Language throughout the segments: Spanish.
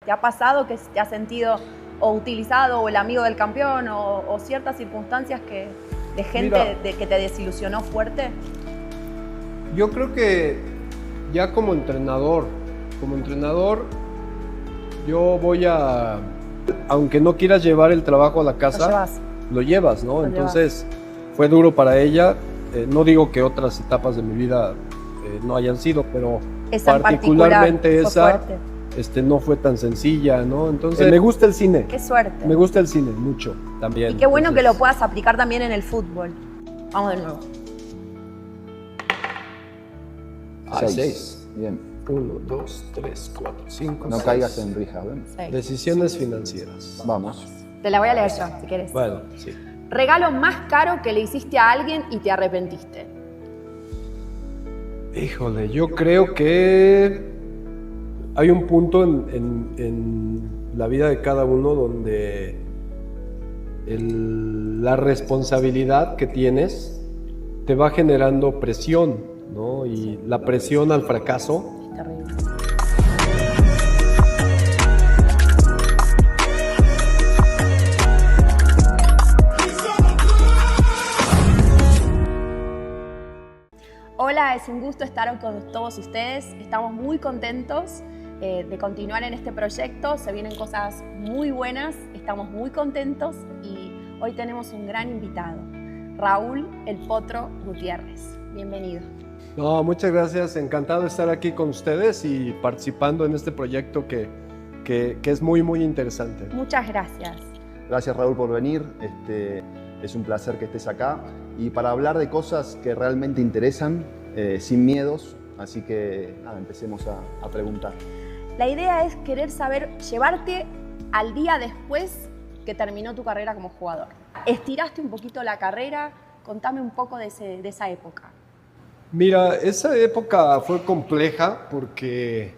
¿Te ha pasado que te has sentido o utilizado o el amigo del campeón o ciertas circunstancias de gente que te desilusionó fuerte? Yo creo que ya como entrenador, yo voy a, aunque no quieras llevar el trabajo a la casa, lo llevas, ¿no? Entonces fue duro para ella. No digo que otras etapas de mi vida no hayan sido, pero esa particularmente esa no fue tan sencilla, ¿no? Entonces me gusta el cine. Qué suerte. Me gusta el cine mucho también. Y qué bueno que lo puedas aplicar también en el fútbol. Vamos de nuevo. 6. Bien. 1, 2, 3, 4, 5. No 6. caigas en rija, ¿ven? Decisiones financieras. Vamos. Te la voy a leer yo, si quieres. Bueno, sí. Regalo más caro que le hiciste a alguien y te arrepentiste. Híjole, yo creo que hay un punto en la vida de cada uno donde la responsabilidad que tienes te va generando presión, ¿no? Y la presión al fracaso. Es terrible. Hola, es un gusto estar con todos ustedes. Estamos muy contentos de continuar en este proyecto. Se vienen cosas muy buenas, estamos muy contentos y hoy tenemos un gran invitado, Raúl El Potro Gutiérrez. Bienvenido. No, muchas gracias. Encantado de estar aquí con ustedes y participando en este proyecto que es muy, muy interesante. Muchas gracias. Gracias, Raúl, por venir. Es un placer que estés acá y para hablar de cosas que realmente interesan, sin miedos. Así que nada, empecemos a preguntar. La idea es querer saber, llevarte al día después que terminó tu carrera como jugador. ¿Estiraste un poquito la carrera? Contame un poco de esa época. Mira, esa época fue compleja porque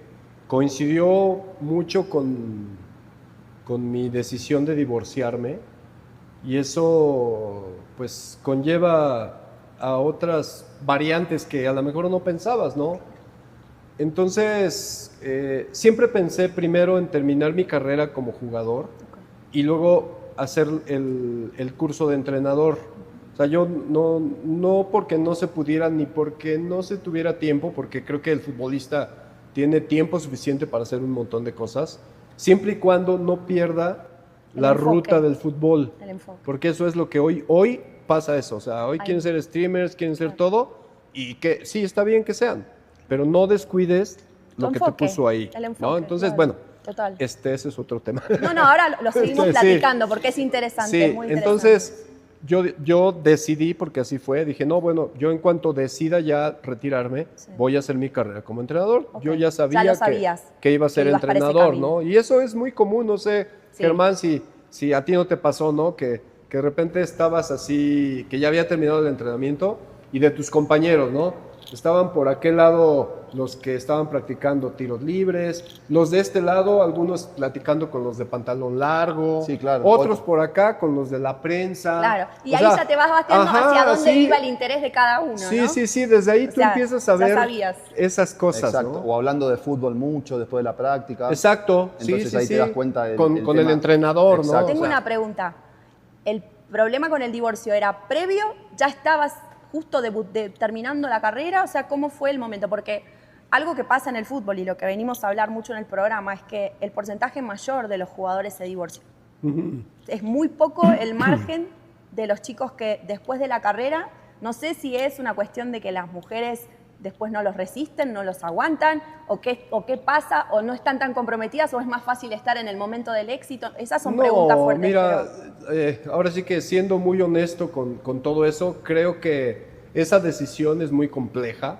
coincidió mucho con mi decisión de divorciarme y eso pues conlleva a otras variantes que a lo mejor no pensabas, ¿no? Entonces, siempre pensé primero en terminar mi carrera como jugador y luego hacer el curso de entrenador. O sea, yo no porque no se pudiera ni porque no se tuviera tiempo, porque creo que el futbolista tiene tiempo suficiente para hacer un montón de cosas, siempre y cuando no pierda la ruta del fútbol. Porque eso es lo que hoy pasa eso. O sea, hoy quieren ser streamers, quieren ser todo, y que sí, está bien que sean, pero no descuides lo que te puso ahí. ¿No? Entonces, bueno, total. Ese es otro tema. No, ahora lo seguimos platicando porque es interesante, sí, es muy interesante. Entonces, yo decidí, porque así fue, dije, no, bueno, yo en cuanto decida ya retirarme, voy a hacer mi carrera como entrenador. Yo ya sabía que iba a ser entrenador, ¿no? Y eso es muy común, no sé, Germán, si a ti no te pasó, ¿no? Que de repente estabas así, que ya había terminado el entrenamiento y de tus compañeros, ¿no? Estaban por aquel lado los que estaban practicando tiros libres, los de este lado, algunos platicando con los de pantalón largo, sí, claro. Otros por acá con los de la prensa. Claro, y ahí ya te vas bateando hacia dónde iba el interés de cada uno, sí, ¿no? Sí, desde ahí tú empiezas a ver esas cosas, exacto. ¿no? O hablando de fútbol mucho después de la práctica. Exacto, entonces ahí te das cuenta con el entrenador, exacto. ¿no? Tengo una pregunta. ¿El problema con el divorcio era previo? ¿Ya estabas justo terminando la carrera? O sea, ¿cómo fue el momento? Porque algo que pasa en el fútbol y lo que venimos a hablar mucho en el programa es que el porcentaje mayor de los jugadores se divorcian. Es muy poco el margen de los chicos que después de la carrera, no sé si es una cuestión de que las mujeres después no los resisten, no los aguantan, o qué pasa, o no están tan comprometidas, o es más fácil estar en el momento del éxito. Esas son preguntas fuertes. Mira, ahora sí que siendo muy honesto con todo eso, creo que esa decisión es muy compleja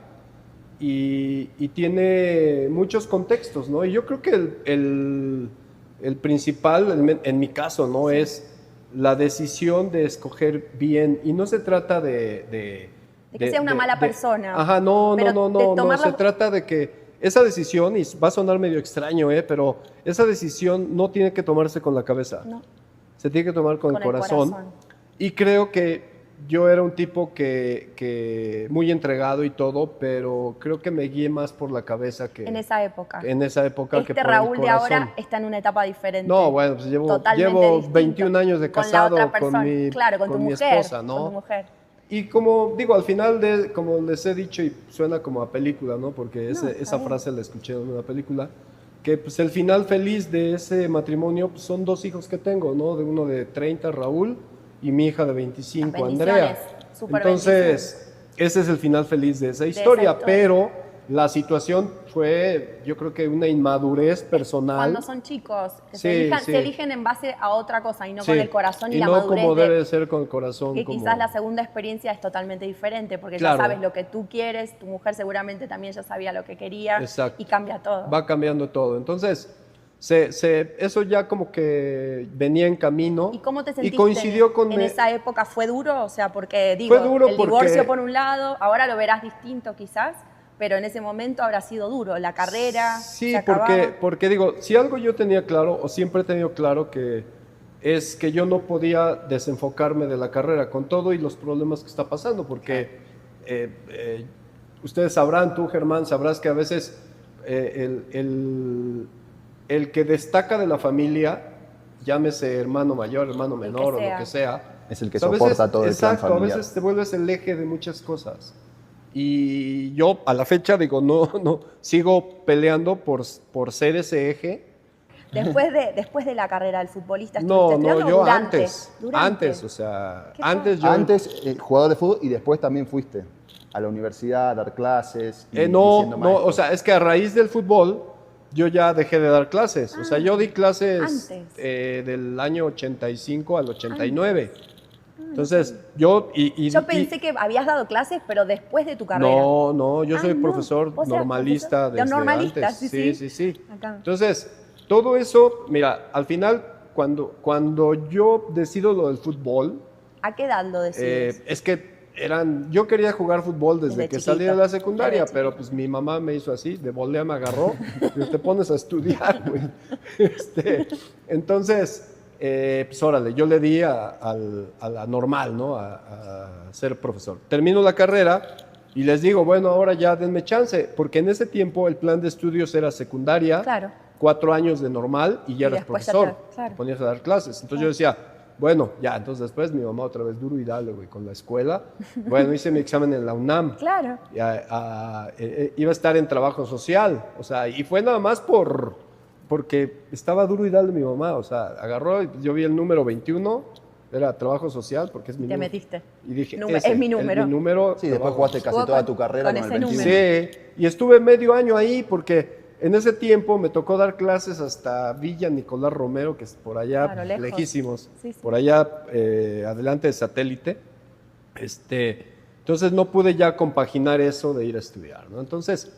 y tiene muchos contextos, ¿no? Y yo creo que el principal, en mi caso, ¿no? Es la decisión de escoger bien, y no se trata de que sea una mala persona. Ajá, no, se trata de que esa decisión, y va a sonar medio extraño, pero esa decisión no tiene que tomarse con la cabeza. No. Se tiene que tomar con el corazón. Y creo que yo era un tipo que muy entregado y todo, pero creo que me guié más por la cabeza que En esa época. en esa época que por Raúl el de corazón. ahora está en una etapa diferente. No, bueno, pues llevo distinto. 21 años de Con la casado otra persona. con mi, Claro, con tu mi mujer. esposa, ¿no? Con tu mujer. Y como digo, al final, como les he dicho, y suena como a película, ¿no? Porque está esa bien. frase la escuché en una película, que pues el final feliz de ese matrimonio pues, son 2 hijos que tengo, ¿no? De uno de 30, Raúl, y mi hija de 25, Andrea. Bendiciones, súper Entonces, ese es el final feliz de esa historia, pero la situación fue, yo creo que una inmadurez personal. Cuando son chicos, que Sí. se eligen en base a otra cosa y no Sí, con el corazón y, la no madurez. como debe ser con el corazón. Que como... quizás la segunda experiencia es totalmente diferente, porque Claro. ya sabes lo que tú quieres, tu mujer seguramente también ya sabía lo que quería. Exacto. Y cambia todo. Va cambiando todo. Entonces, eso ya como que venía en camino. ¿Y cómo te sentiste Y coincidió con... en esa época? ¿Fue duro? O sea, porque digo, Fue duro el porque- divorcio por un lado, ahora lo verás distinto quizás, pero en ese momento habrá sido duro. La carrera Sí, se acababa. porque digo, si algo yo tenía claro, o siempre he tenido claro, que es que yo no podía desenfocarme de la carrera con todo y los problemas que está pasando, porque ustedes sabrán, tú Germán, sabrás que a veces el que destaca de la familia, llámese hermano mayor, hermano menor o lo que sea, Es el que pues, a veces- soporta todo el plan exacto, familiar. a veces te vuelves el eje de muchas cosas. Y yo a la fecha digo, no, sigo peleando por ser ese eje. Después de la carrera del futbolista, No, ¿estuviste estudiando yo o durante? antes, Durante. o sea, ¿Qué antes yo... Antes, jugador de fútbol y después también fuiste a la universidad a dar clases. Y no, siendo maestro. o sea, es que a raíz del fútbol yo ya dejé de dar clases. O sea, yo di clases antes. Del año 85 al 89. Entonces, yo... Yo pensé que habías dado clases, pero después de tu carrera. No, yo soy no. profesor Vos eras normalista profesor- desde normalista, antes. sí. Sí. Acá. Entonces, todo eso, mira, al final, cuando yo decido lo del fútbol, ¿A qué edad lo decides? es que yo quería jugar fútbol desde Desde que chiquito. salí de la secundaria, Desde pero chiquito. pues mi mamá me hizo así, de volea me agarró, y te pones a estudiar, güey. Entonces, pues órale, yo le di a la normal, ¿no? A ser profesor. Termino la carrera y les digo, bueno, ahora ya denme chance, porque en ese tiempo el plan de estudios era secundaria, Claro. 4 años de normal y ya Y eras después ya profesor, claro. te ponías a dar clases. Entonces yo decía, bueno, ya, entonces después mi mamá otra vez duro y dale, güey, con la escuela. Bueno, hice mi examen en la UNAM. Claro. Y, iba a estar en trabajo social, o sea, y fue nada más porque estaba duro y dale mi mamá, o sea, agarró, yo vi el número 21, era trabajo social, porque es mi Te número. metiste. Y dije, Es mi número. mi número. Sí, después trabajo jugaste social. casi Jugó toda con- tu carrera con con, ese el número. 25. Sí, y estuve medio año ahí porque en ese tiempo me tocó dar clases hasta Villa Nicolás Romero, que es por allá, Claro, lejos. lejísimos, Sí, sí. por allá adelante de Satélite. Entonces no pude ya compaginar eso de ir a estudiar, ¿no? Entonces,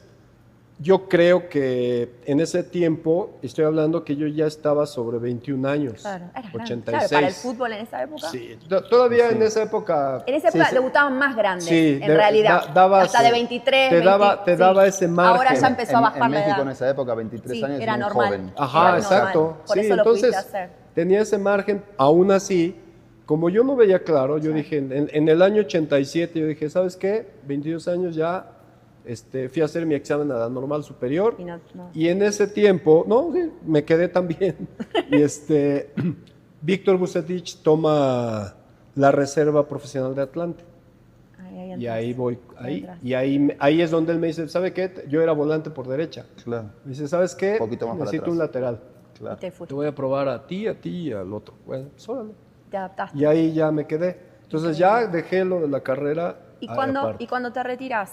yo creo que en ese tiempo, estoy hablando que yo ya estaba sobre 21 años, Claro, eras grande. 86. Claro, para el fútbol en esa época. Sí, todavía en esa época En esa época Sí. debutaban más grandes, Sí, en realidad. daba- hasta de 23, te daba 20, daba sí. ese margen. Ahora ya empezó a En- bajar en la México edad. en esa época, 23 Sí, años, era muy normal. joven. Ajá, Era normal. exacto. Por Sí, eso lo entonces pudiste hacer. tenía ese margen. Aún así, como yo no veía claro, yo dije, en el año 87, yo dije, ¿sabes qué? 22 años ya, fui a hacer mi examen a la normal superior. Y no. Y en ese tiempo, no, sí, me quedé también. Y Víctor Vucetich toma la reserva profesional de Atlante. Ahí Y entraste. ahí voy, Ahí ahí, entraste. y ahí es donde él me dice, ¿sabe qué? Yo era volante por derecha. Claro, Me dice, ¿sabes qué? Poquito más para Necesito atrás. un lateral. claro. Y te Te fuiste, voy a probar a ti y al otro. Bueno, pues órale. te adaptaste. Y ahí ya me quedé. Entonces ya dejé lo de la carrera. ¿Y ahí cuando, aparte. ¿Y cuando te retiras?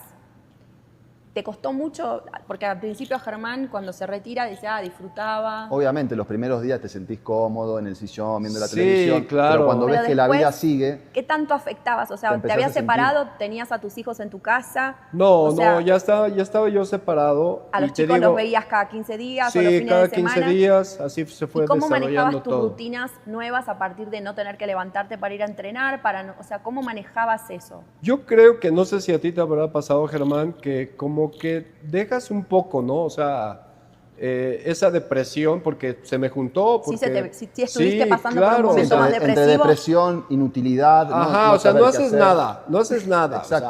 ¿Te costó mucho? Porque al principio Germán, cuando se retira, dice, disfrutaba. Obviamente, los primeros días te sentís cómodo en el sillón, viendo la Sí, televisión. claro. Pero cuando Pero ves que la después, vida sigue, ¿Qué tanto afectabas? O sea, Te ¿te empezás habías a sentir- separado? ¿Tenías a tus hijos en tu casa? No, O sea, ya estaba yo separado. ¿A y los te chicos digo, los veías cada 15 días o los Sí, fines cada de 15 semana? días, así se fue ¿Y cómo desarrollando manejabas tus todo. rutinas nuevas a partir de no tener que levantarte para ir a entrenar? O sea, ¿cómo manejabas eso? Yo creo que, no sé si a ti te habrá pasado, Germán, que como que dejas un poco, ¿no? O sea, esa depresión, porque se me juntó. Sí, Porque, sí estuviste sí, pasando por un claro, momento o sea, más entre depresivo. depresión, inutilidad. Ajá, o sea, saber no qué haces hacer. nada, no haces nada. Exacto.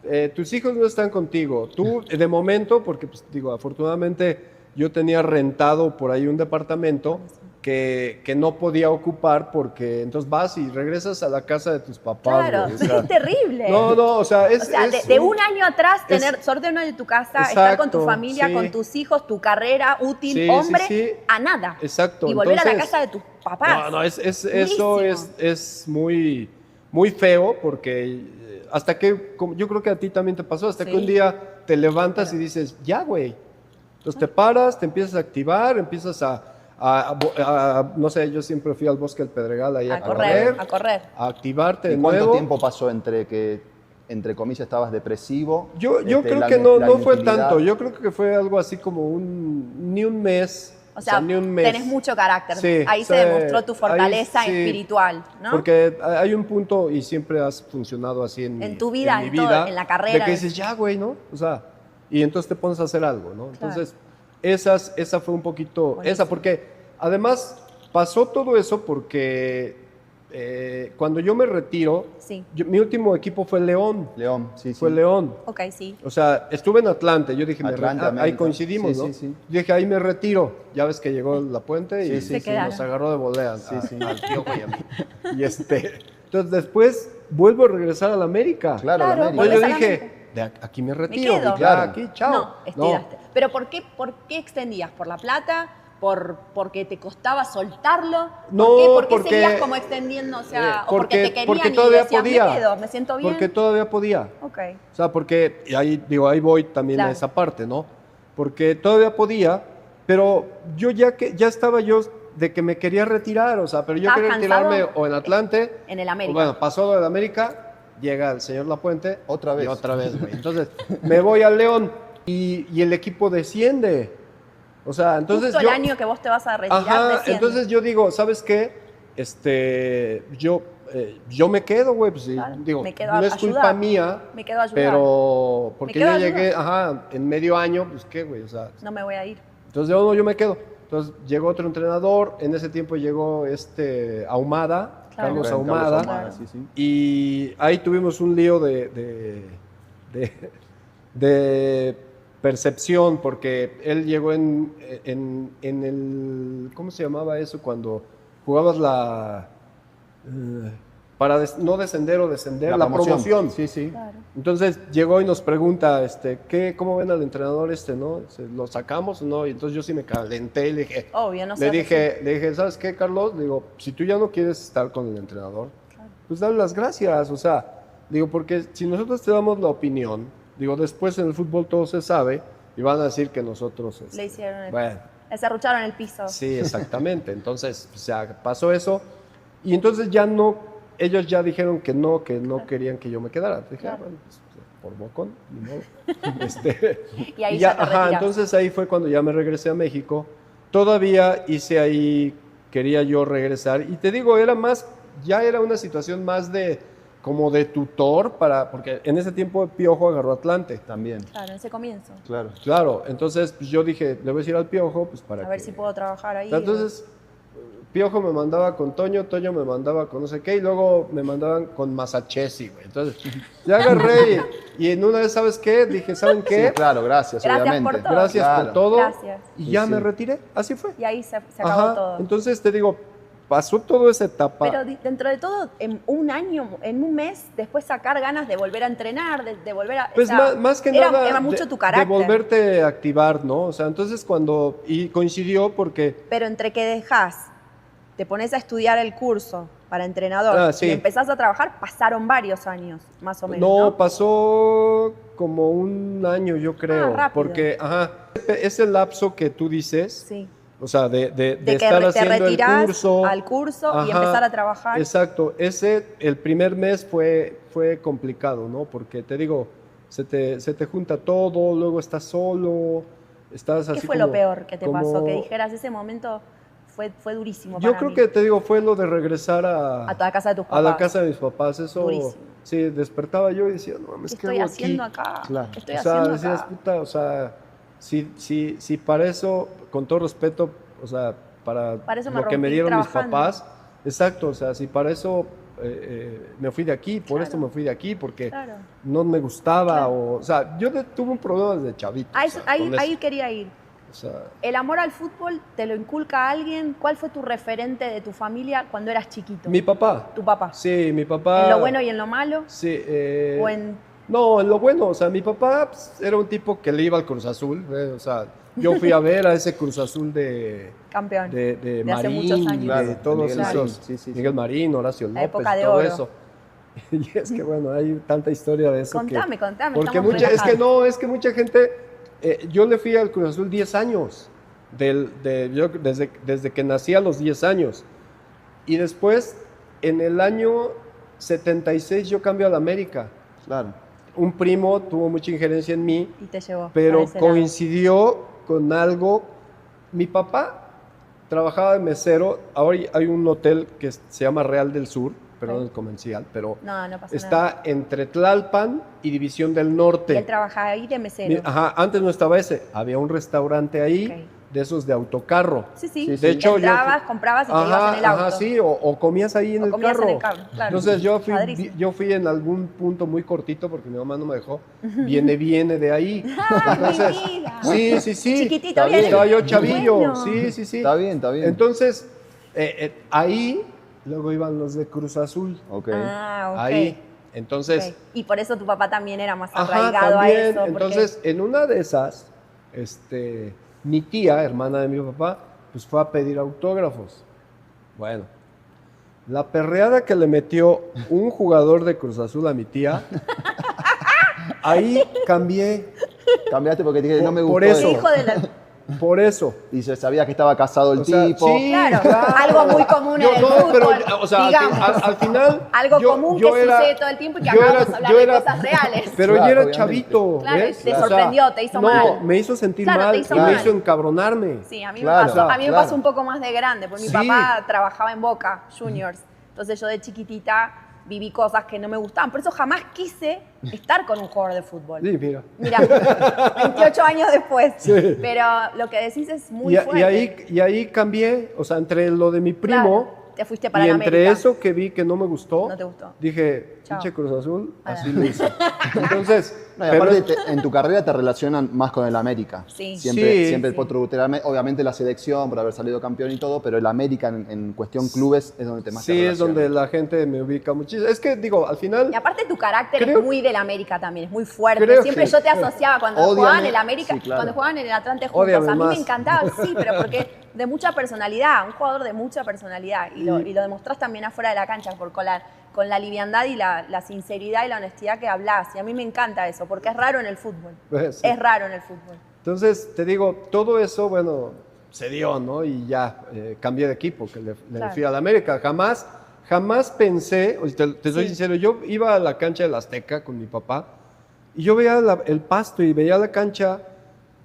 O sea, tus hijos no están contigo. Tú, de momento, porque, pues, digo, afortunadamente yo tenía rentado por ahí un departamento que no podía ocupar porque entonces vas y regresas a la casa de tus papás. Claro, güey, o sea, es terrible. no, o sea, O sea, de un año atrás, tener suerte de tu casa, estar con tu Exacto, familia, sí. con tus hijos, tu carrera útil, Sí, hombre, sí. a nada. Exacto. Y volver a la Entonces, casa de tus papás. No, eso Durísimo. es muy, muy feo porque hasta que, yo creo que a ti también te pasó, hasta Sí. que un día te levantas y dices, ya, güey. Entonces te paras, te empiezas a activar, empiezas no sé, yo siempre fui al Bosque del Pedregal ahí a correr, a activarte ¿Y de cuánto nuevo. tiempo pasó entre que, entre comillas, estabas depresivo? Yo creo que no fue tanto, yo creo que fue algo así como ni un mes. O sea, ni un mes. tenés mucho carácter. Sí, ahí sí, se demostró tu fortaleza ahí sí. espiritual, ¿no? Porque hay un punto, y siempre has funcionado así en tu vida, mi en todo, vida, en la carrera. de que dices, ya, güey, ¿no? O sea, y entonces te pones a hacer algo, ¿no? Entonces, esa fue un poquito, Buenísimo. porque además pasó todo eso porque cuando yo me retiro, Sí. mi último equipo fue León. León, sí, sí. Fue León. Ok, sí. O sea, estuve en Atlante, yo dije, Atlante, ahí América. coincidimos, Sí, ¿no? sí, sí. Yo dije, ahí me retiro. Ya ves que llegó la puente y Sí, sí, sí. nos agarró de volea Sí, sí. al Piojo y a mí. Y entonces después vuelvo a regresar a la América. Claro, la Claro, América. Pues yo volvés a la dije, aquí me retiro. quedo. Ya, Claro. aquí, chao. No, estiraste. Pero ¿por qué extendías? ¿Por la plata? ¿Porque te costaba soltarlo? No, ¿Por qué porque- seguías como extendiendo? O sea, o porque te querían porque y todavía decías, podía. me quedo, me siento bien. Porque todavía podía. Ok. O sea, porque, y ahí voy también Claro. a esa parte, ¿no? Porque todavía podía, pero ya estaba yo de que me quería retirar, o sea, pero yo ¿Estabas quería cansado? retirarme o en Atlante. En el América. O bueno, pasó lo del América, llega el señor Lapuente. Otra vez. Y otra vez, güey. Entonces, me voy al León y el equipo desciende. O sea, entonces Justo el año que vos te vas a retirar, Ajá, desciende. entonces yo digo, ¿sabes qué? Yo me quedo, güey, pues, Claro, digo, me quedo no a es culpa ayudar. mía, Me quedo a ayudar. pero porque quedo yo a llegué, en medio año, pues qué, güey, o sea, No me voy a ir. entonces yo me quedo. Entonces llegó otro entrenador, en ese tiempo llegó Ahumada, Claro. Carlos Carlos Ahumada, Claro. sí, sí. y ahí tuvimos un lío de percepción, porque él llegó en el, ¿cómo se llamaba eso? Cuando jugabas para no descender o descender, la promoción. Sí, sí. Claro. Entonces llegó y nos pregunta, ¿cómo ven al entrenador no? ¿Lo sacamos o no? Y entonces yo sí me calenté y le dije, Obvio, no le sé. dije, ¿sabes qué, Carlos? Digo, si tú ya no quieres estar con el entrenador, pues dale las gracias, o sea, digo, porque si nosotros te damos la opinión, digo, después en el fútbol todo se sabe y van a decir que nosotros... Le hicieron el Bueno, Le cerrucharon el piso. sí, exactamente, entonces, o sea, pasó eso y entonces ya no, ellos ya dijeron que no querían que yo me quedara. Dije, Claro. bueno, pues, por bocón, ni modo. Y ahí Y ya te ajá, retiraste. entonces ahí fue cuando ya me regresé a México. Todavía hice ahí, quería yo regresar. Y te digo, ya era una situación más como de tutor, porque en ese tiempo Piojo agarró Atlante. También, Claro, en ese comienzo. claro. Claro, entonces pues, yo dije, le voy a decir al Piojo, pues para A ver que- si puedo trabajar ahí. Entonces, Piojo me mandaba con Toño me mandaba con no sé qué, y luego me mandaban con Masachesi, güey. Entonces, ya agarré y en una vez, ¿sabes qué? Dije, ¿saben qué? Sí, claro, gracias, Gracias obviamente. por todo. Gracias Claro. por todo. Gracias. Y Sí, ya sí. me retiré, así fue. Y ahí se acabó Ajá, todo. entonces te digo, pasó toda esa etapa. Pero dentro de todo, en un año, en un mes, después sacar ganas de volver a entrenar, de volver a... Pues o sea, más que era, nada era mucho de, tu carácter. de volverte a activar, ¿no? O sea, entonces y coincidió porque Pero entre que dejás, te pones a estudiar el curso para entrenador Ah, sí. y empezás a trabajar, pasaron varios años, más o menos, no, ¿no? pasó como un año, yo creo. rápido. Porque, ese lapso que tú dices, Sí. o sea, de De que estar te haciendo el retirás curso. al curso y Ajá, empezar a trabajar. Exacto, el primer mes fue complicado, ¿no? Porque te digo, se te junta todo, luego estás solo, estás así ¿Qué fue como- lo peor que te como- pasó? Que dijeras, ese momento fue durísimo Yo para creo mí. que, te digo, fue lo de regresar A la casa de tus papás. a la casa de mis papás. Eso, Durísimo. sí, despertaba yo y decía, no mames, ¿Qué ¿qué estoy hago haciendo aquí? acá? Claro. ¿Qué estoy O sea, haciendo decías, acá? puta, o sea, si para eso, con todo respeto, o sea, para eso me lo que me rompí dieron mis trabajando. papás, exacto, o sea, si para eso me fui de aquí, por Claro. esto me fui de aquí, porque Claro. no me gustaba, Claro. o sea, yo tuve un problema desde chavito. Ahí, o sea, ahí- con eso. ahí quería ir. O sea, ¿El amor al fútbol te lo inculca alguien? ¿Cuál fue tu referente de tu familia cuando eras chiquito? mi papá. Tu papá. Sí, mi papá. ¿En lo bueno y en lo malo? Sí. ¿O en...? No, en lo bueno, o sea, mi papá pues, era un tipo que le iba al Cruz Azul, o sea, yo fui a ver a ese Cruz Azul de Campeón. de De hace Marín, muchos años. de Claro, todos Miguel esos, Marín, sí, sí, Miguel sí. Marín, Horacio La López, época de todo oro. eso. Y es que bueno, hay tanta historia de eso. Contame, que, contame, porque estamos es que relajados. no, es que mucha gente, yo le fui al Cruz Azul 10 años, yo desde que nací a los 10 años. Y después, en el año 76, yo cambio a la América. Claro. Un primo tuvo mucha injerencia en mí, Y te llevó. pero para ese lado. coincidió con algo. Mi papá trabajaba de mesero. Ahora hay un hotel que se llama Real del Sur, perdón Ok. el comercial, pero No, no pasa está nada. entre Tlalpan y División del Y él Norte. trabajaba ahí de mesero. Ajá, antes no estaba ese, había un restaurante ahí Ok. de esos de autocarro. Sí, sí. Sí, De hecho, entrabas, comprabas y te ibas en el auto. Ajá, sí, o comías ahí en O el comías carro. en el carro, claro. Entonces Padrísimo. yo fui en algún punto muy cortito porque mi mamá no me dejó. Viene de ahí. Entonces, mi vida. sí. Chiquitito, Está bien. bien. Estaba yo chavillo. Bueno. Sí. Está bien, está bien. Entonces, ahí luego iban los de Cruz Azul. Ok. Ah, ok. Ahí. Entonces, Ok. Y por eso tu papá también era más ajá, arraigado también. a eso. porque- Entonces, en una de esas, mi tía, hermana de mi papá, pues fue a pedir autógrafos. Bueno, la perreada que le metió un jugador de Cruz Azul a mi tía, ahí cambié. Cambiaste porque te dije, no me Por gustó eso. ¿Qué hijo de la... Por eso. Y se sabía que estaba casado el O sea, tipo. sí, Claro, algo muy común en el fútbol, pero, o sea, digamos. al final. Algo yo- común yo que era- sucede todo el tiempo y que yo acabamos era- de hablar yo de era- cosas reales. Pero Claro, yo era obviamente. chavito. Claro, ¿ves? te O sea, sorprendió, te hizo no, mal. me hizo sentir Claro, mal te hizo y me mal. hizo encabronarme. Sí, a mí, Claro, me pasó, a mí me claro. pasó un poco más de grande, porque mi Sí. papá trabajaba en Boca Juniors. Entonces yo de chiquitita viví cosas que no me gustaban. Por eso jamás quise estar con un jugador de fútbol. Sí, mira. Mira, 28 años después. Sí. Pero lo que decís es muy Y, fuerte. y ahí cambié, o sea, entre lo de mi primo Claro, te fuiste para y la entre América. eso que vi que no me gustó, No te gustó. dije, Chao. pinche Cruz Azul, Ah. así lo hice. Entonces, No, y pero aparte, en tu carrera te relacionan más con el América. Sí. Siempre, Sí. siempre Sí. por obviamente la selección, por haber salido campeón y todo, pero el América en cuestión clubes es donde te más te sí, es relacionan. donde la gente me ubica muchísimo. Es que, digo, al final, Y aparte tu carácter Creo- es muy del América también, es muy fuerte. creo Siempre que- yo te asociaba cuando Ódiame. jugaban en el América, Sí, claro. cuando jugaban en el Atlante juntos. Ódiame A mí más. me encantaba, sí, pero porque de mucha personalidad, un jugador de mucha personalidad. Y lo demostrás también afuera de la cancha con la liviandad y la sinceridad y la honestidad que hablas. Y a mí me encanta eso, porque es raro en el fútbol. pues, Es raro en el fútbol. entonces, te digo, todo eso, bueno, se dio, ¿no? Y ya cambié de equipo, que le Claro. fui a la América. Jamás pensé, o sea, te soy Sí. sincero, yo iba a la cancha del Azteca con mi papá y yo veía el pasto y veía la cancha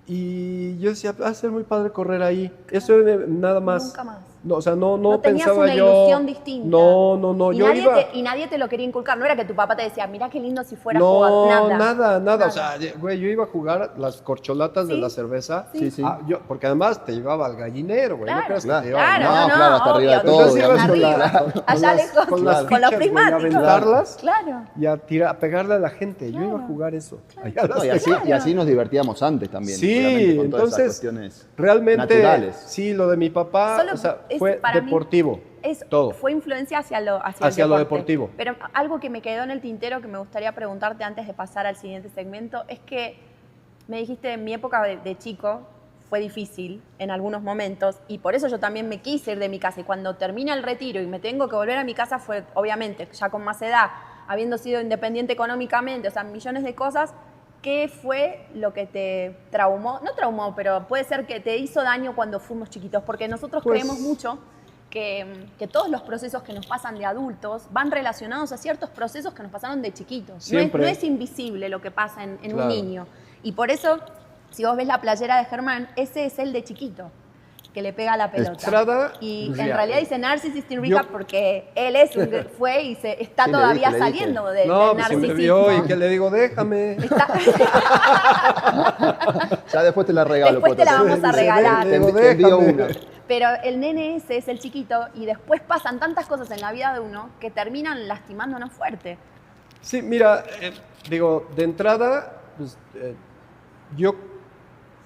y yo decía, va a ser muy padre correr ahí. Eso era nada más. Nunca más. No, o sea, no No tenías pensaba una yo. ilusión distinta. No, Y, yo nadie iba. y nadie te lo quería inculcar. No era que tu papá te decía, mira qué lindo si fuera No, jugador. nada. O sea, güey, yo iba a jugar las corcholatas de Sí. la cerveza. Sí, sí. Porque además te llevaba al gallinero, güey. Claro, no creas que claro. te llevaba Claro, No, no, claro, hasta arriba de obvio, todo, Entonces ibas con, arriba, con allá las, lejos, con las con los fichas, güey, a prismáticos. aventarlas Claro. y a pegarle a la gente. Yo iba a jugar eso. Allá a las No, y así nos divertíamos antes también. Sí, obviamente, con todas esas entonces, cuestiones realmente, naturales. sí, lo de mi papá, Solo o sea, es fue para mí- deportivo. Todo. Fue influencia hacia Hacia el lo deporte. deportivo. Pero algo que me quedó en el tintero que me gustaría preguntarte antes de pasar al siguiente segmento es que me dijiste en mi época de chico fue difícil en algunos momentos y por eso yo también me quise ir de mi casa y cuando termina el retiro y me tengo que volver a mi casa fue obviamente ya con más edad, habiendo sido independiente económicamente, o sea, millones de cosas. ¿Qué fue lo que te traumó? No traumó, pero puede ser que te hizo daño cuando fuimos chiquitos, porque nosotros Pues- creemos mucho que todos los procesos que nos pasan de adultos van relacionados a ciertos procesos que nos pasaron de chiquitos. Siempre. No es invisible lo que pasa en un Claro. niño. Y por eso, si vos ves la playera de Germán, ese es el de chiquito. que le pega la pelota. Estrada, Y pues en ya. realidad dice Narcissist in Recap Yo- porque él fue y está Sí, le todavía dije. saliendo del No, pues si me narcisismo. vio y que le digo, déjame. Ya después te la regalo. Después te la Poto. vamos a Te- regalar. Te envío Déjame. una. Pero el nene ese es el chiquito y después pasan tantas cosas en la vida de uno que terminan lastimándonos fuerte. Sí, mira, digo, de entrada, pues, yo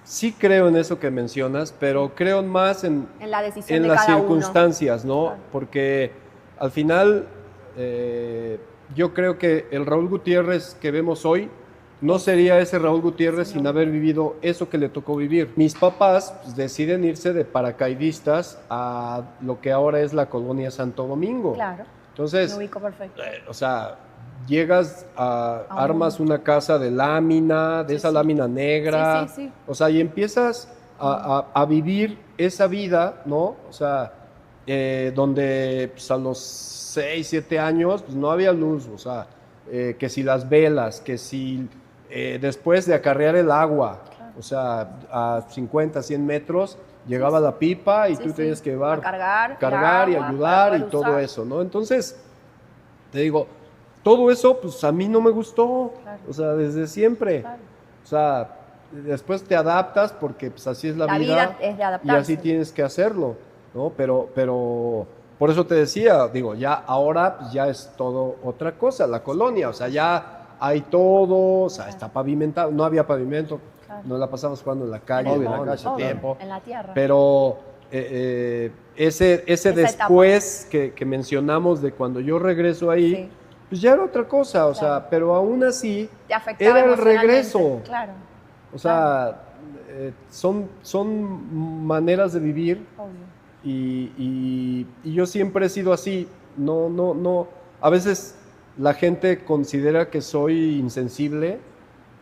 sí creo en eso que mencionas, pero creo más en En la decisión en de las cada circunstancias, ¿no? Claro. Porque al final yo creo que el Raúl Gutiérrez que vemos hoy no sería ese Raúl Gutiérrez sin haber vivido eso que le tocó vivir. Mis papás pues, deciden irse de paracaidistas a lo que ahora es la colonia Santo Domingo. uno. Claro, Entonces, me ubico perfecto. o sea, llegas a A un- armas una casa de lámina, de Sí, esa sí. lámina negra, Sí, sí, sí. o sea, y empiezas a vivir esa vida, ¿no? O sea, donde pues, a los 6, 7 años pues, no había luz, o sea, que si las velas, que si después de acarrear el agua, o sea, a 50, 100 metros, llegaba la pipa y Sí, tú sí. tenías que llevar, A cargar el y agua ayudar para y poder todo usar. eso, ¿no? Entonces, te digo, todo eso, pues a mí no me gustó, Claro. o sea, desde siempre. Claro. O sea, después te adaptas porque pues así es la La vida es de y adaptarse. así tienes que hacerlo, ¿no? Pero por eso te decía, digo, ya ahora pues, ya es todo otra cosa, la colonia, o sea, ya hay todo, o sea, está pavimentado, no había pavimento, Claro. nos la pasamos jugando en la calle, Obvio, en ¿no? la En calle, ese Obvio, tiempo. en la tierra. Pero ese Esa después que mencionamos de cuando yo regreso ahí, Sí. pues ya era otra cosa, o Claro. sea, pero aún así Te afectaba era el emocionalmente. regreso. Claro, O sea, son maneras de vivir obvio. y yo siempre he sido así. No. A veces la gente considera que soy insensible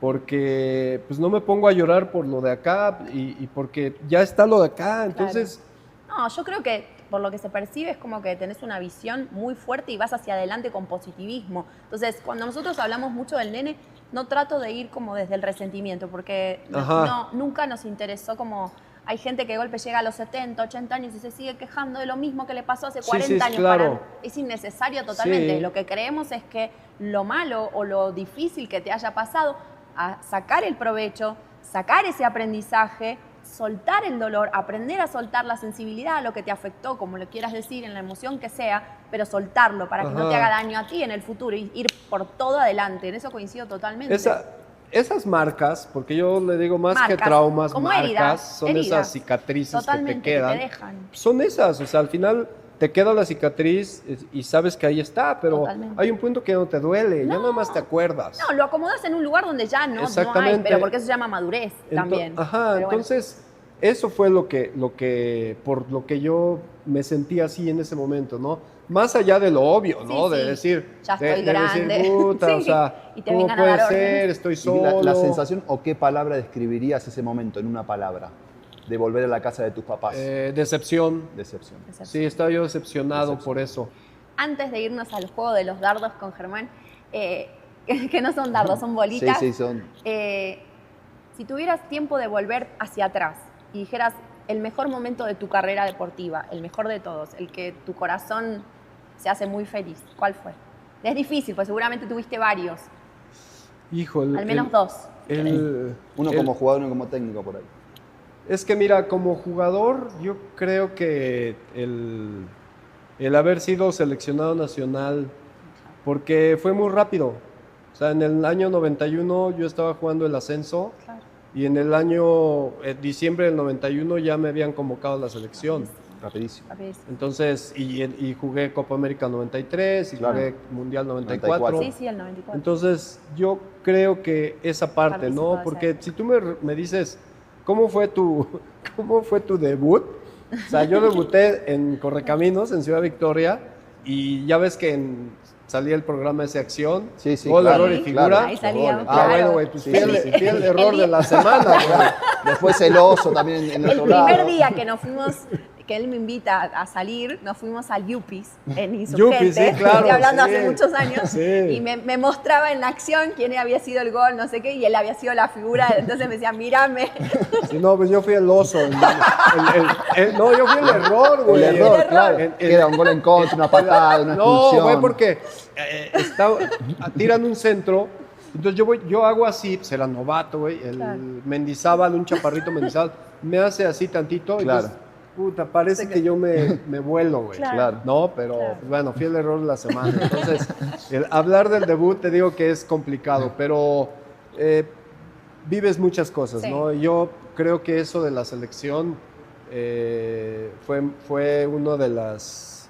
porque pues no me pongo a llorar por lo de acá y porque ya está lo de acá. Entonces, No, yo creo que por lo que se percibe es como que tenés una visión muy fuerte y vas hacia adelante con positivismo. Entonces, cuando nosotros hablamos mucho del nene, no trato de ir como desde el resentimiento, porque Ajá. nunca nos interesó como... Hay gente que de golpe llega a los 70, 80 años y se sigue quejando de lo mismo que le pasó hace Sí, 40 sí, años. claro. Es innecesario totalmente. Sí. Lo que creemos es que lo malo o lo difícil que te haya pasado, a sacar el provecho, sacar ese aprendizaje, soltar el dolor, aprender a soltar la sensibilidad a lo que te afectó, como lo quieras decir, en la emoción que sea, pero soltarlo para que no te Ajá. haga daño a ti en el futuro y ir por todo adelante. En eso coincido totalmente. Esas marcas, porque yo le digo más que Marcas, traumas, como marcas, heridas, son heridas. esas cicatrices Totalmente, que te quedan. dejan. Son esas, o sea, al final te queda la cicatriz y sabes que ahí está, pero Totalmente. hay un punto que no te duele, ya No. nada más te acuerdas. No, lo acomodas en un lugar donde ya no hay, Exactamente. pero porque eso se llama madurez también. Ajá, Pero bueno. entonces eso fue por lo que yo me sentí así en ese momento, ¿no? Más allá de lo obvio, ¿no? Sí, De sí. decir, Ya estoy de grande. decir, puta, o Sí. sea, Y te ¿cómo vengan a puede dar ser? órdenes. Estoy Y solo. la sensación o qué palabra describirías ese momento en una palabra de volver a la casa de tus papás. Decepción. Decepción. Sí, estaba yo decepcionado Decepción. por eso. Antes de irnos al juego de los dardos con Germán, que no son dardos, son bolitas. Sí, son. Si tuvieras tiempo de volver hacia atrás y dijeras el mejor momento de tu carrera deportiva, el mejor de todos, el que tu corazón se hace muy feliz, ¿cuál fue? Es difícil, pues seguramente tuviste varios, Híjole. al menos dos. Uno como jugador, uno como técnico por ahí. Es que mira, como jugador, yo creo que el haber sido seleccionado nacional, porque fue muy rápido. O sea, en el año 91 yo estaba jugando el ascenso Claro. y en el año diciembre del 91 ya me habían convocado a la selección. Rapidísimo. Rapidísimo. Entonces, y jugué Copa América 93 y Claro. jugué Mundial 94. 94. Sí, el 94. Entonces, yo creo que esa parte, Participó de ¿no? esa Porque época. si tú me dices, ¿cómo fue tu debut? O sea, yo debuté en Correcaminos, en Ciudad Victoria, y ya ves que salía el programa ese Acción, Sí, sí, gol, claro, error y figura. claro. Ahí salía, Goles. claro. Bueno, güey, pues Sí, fui sí, sí. el error El de la semana, güey. Después el oso también en El otro lado. primer día que nos fuimos, que él me invita a salir, nos fuimos al Yuppies en Yuppies, Insurgente, sí, claro, estoy hablando sí. hace muchos años, Sí. y me mostraba en la acción quién había sido el gol, no sé qué, y él había sido la figura, entonces me decía, mírame. Sí, no, pues yo fui el oso. No, yo fui el error, güey. El error, error. claro. Queda un gol en contra, una patada, una No, expulsión. güey, porque tiran un centro, entonces yo hago así, pues era novato, güey, el Claro. Mendizábal, un chaparrito Mendizábal, me hace así tantito, Claro. entonces, puta, parece que yo me vuelo, güey. Claro. No, pero pues, bueno, fui el error de la semana. Entonces, hablar del debut te digo que es complicado, pero vives muchas cosas, Sí. ¿no? Yo creo que eso de la selección fue una de las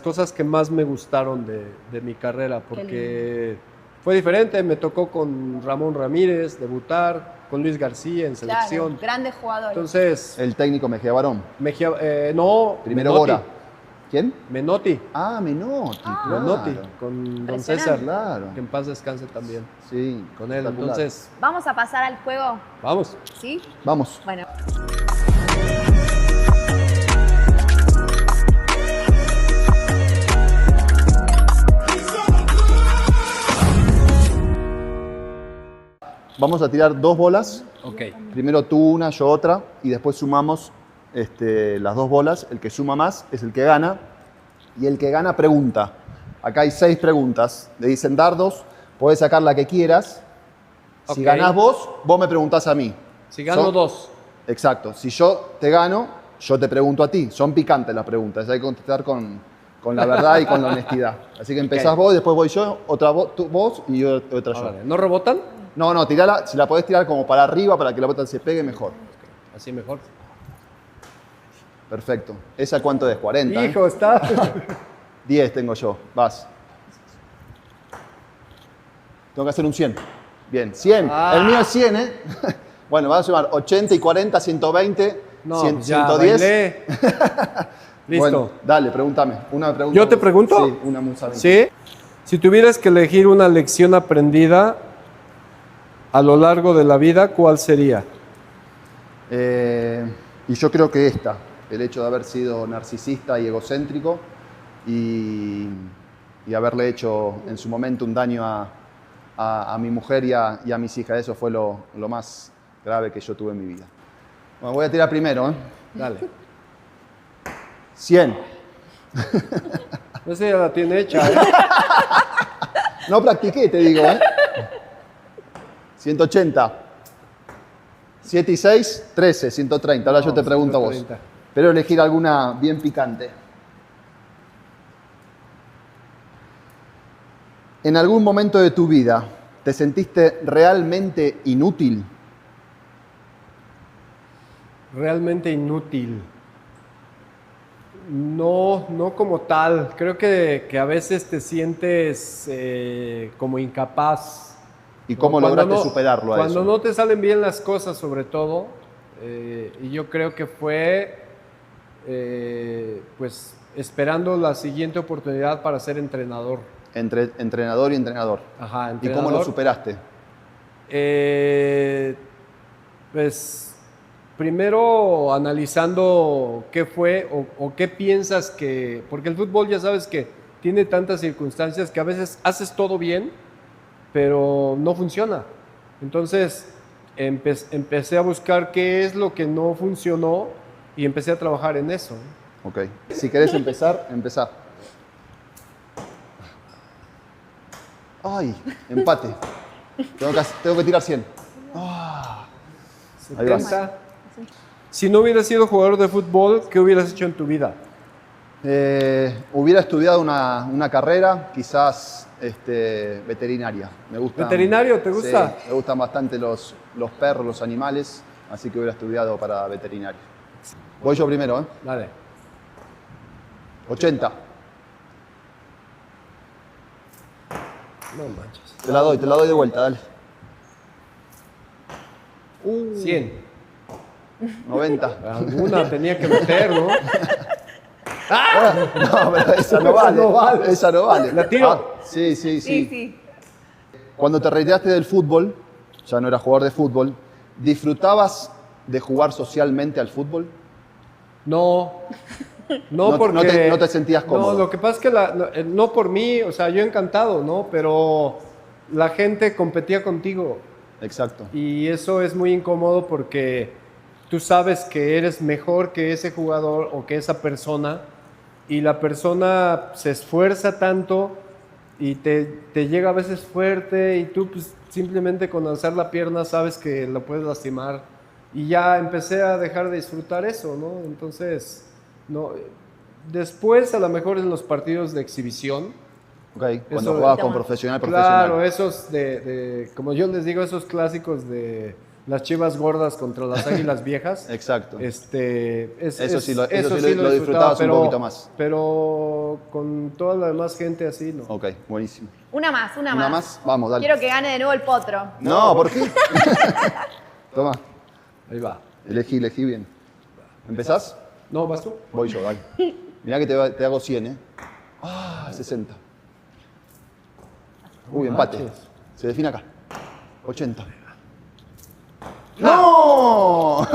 cosas que más me gustaron de mi carrera, porque fue diferente. Me tocó con Ramón Ramírez debutar, con Luis García en selección. Claro, grandes jugadores. Entonces, El técnico Mejía Barón. Mejía, no, Primero Menotti. Bora. ¿Quién? Menotti. Ah, Menotti. claro. Menotti, con Don Impresionante. César, Claro. que en paz descanse también, Sí, con él. espectacular. Entonces, Vamos a pasar al juego, vamos. ¿sí? Vamos. Bueno. Vamos a tirar 2 bolas. Ok. Primero tú una, yo otra, y después sumamos las 2 bolas. El que suma más es el que gana. Y el que gana pregunta. Acá hay 6 preguntas. Le dicen dardos, podés sacar la que quieras. Si Ok. ganás vos me preguntás a mí. Si gano Son- 2. Exacto. Si yo te gano, yo te pregunto a ti. Son picantes las preguntas. Hay que contestar con la verdad y con la honestidad. Así que empezás Ok. vos, después voy yo, otra vos y otra yo. Órale, ¿no rebotan? No, tirala. Si la podés tirar como para arriba para que la pelota se pegue, mejor. Así mejor. Perfecto. ¿Esa cuánto es? 40. ¿eh? Hijo, está. 10 tengo yo. Vas. Tengo que hacer un 100. Bien, 100. Ah. El mío es 100, ¿eh? Bueno, vas a sumar 80 y 40, 120, No, 100, ya 110. bailé. Listo. Bueno, dale, pregúntame. Una pregunta. ¿Yo te pregunto? Sí, una musa. ¿Sí? Si tuvieras que elegir una lección aprendida a lo largo de la vida, ¿cuál sería? Y yo creo que esta, el hecho de haber sido narcisista y egocéntrico y haberle hecho en su momento un daño a mi mujer y a mis hijas, eso fue lo más grave que yo tuve en mi vida. Bueno, voy a tirar primero, ¿eh? Dale. 100. Esa ya la tiene hecha, ¿eh? No practiqué, te digo, ¿eh? 180. 7 y 6, 13, 130. Ahora yo te pregunto a vos. 130. Pero elegir alguna bien picante. ¿En algún momento de tu vida te sentiste realmente inútil? Realmente inútil. No, no como tal. Creo que a veces te sientes como incapaz. ¿Y cómo Cuando lograste superarlo a Cuando eso? no te salen bien las cosas, sobre todo. Y yo creo que fue pues esperando la siguiente oportunidad para ser entrenador. Entre entrenador y entrenador. Ajá, ¿Y entrenador. cómo lo superaste? Pues primero analizando qué fue o qué piensas que... Porque el fútbol ya sabes que tiene tantas circunstancias que a veces haces todo bien, pero no funciona. Entonces empecé a buscar qué es lo que no funcionó y empecé a trabajar en eso. Ok. Si querés empezar, empezá. Ay, empate. Tengo que tirar 100. Ahí vas. 70. Si no hubieras sido jugador de fútbol, ¿qué hubieras hecho en tu vida? Hubiera estudiado una carrera, quizás veterinaria. Me gustan, ¿Veterinario te gusta? Sí, me gustan bastante los perros, los animales, así que hubiera estudiado para veterinario. Voy yo primero, ¿eh? Dale. 80. No manches. Te la doy de vuelta, dale. 100. 90. Alguna tenía que meter, ¿no? No, pero esa no Esa vale. no vale. Esa no vale. ¿La tiro? Sí. Sí. Cuando te retiraste del fútbol, ya no eras jugador de fútbol, ¿disfrutabas de jugar socialmente al fútbol? No, No porque... no te sentías cómodo. No, lo que pasa es que no por mí, o sea, yo encantado, ¿no? Pero la gente competía contigo Exacto. y eso es muy incómodo porque tú sabes que eres mejor que ese jugador o que esa persona y la persona se esfuerza tanto y te llega a veces fuerte y tú pues, simplemente con alzar la pierna sabes que lo puedes lastimar y ya empecé a dejar de disfrutar eso, ¿no? Entonces, no, después a lo mejor en los partidos de exhibición, Ok, cuando eso- jugabas con profesional. claro, esos como yo les digo, esos clásicos de las Chivas gordas contra las Águilas viejas. Exacto. Eso sí lo disfrutabas un poquito más. Pero con toda la demás gente así, ¿no? Ok, buenísimo. Una más. ¿Una más? Vamos, dale. Quiero que gane de nuevo el potro. No, ¿por qué? Toma, Ahí va. elegí bien. ¿Empezás? No, ¿vas tú? Voy yo, dale. Mirá que te hago 100, ¿eh? 60. Uy, empate. manches. Se define acá. 80. ¡No!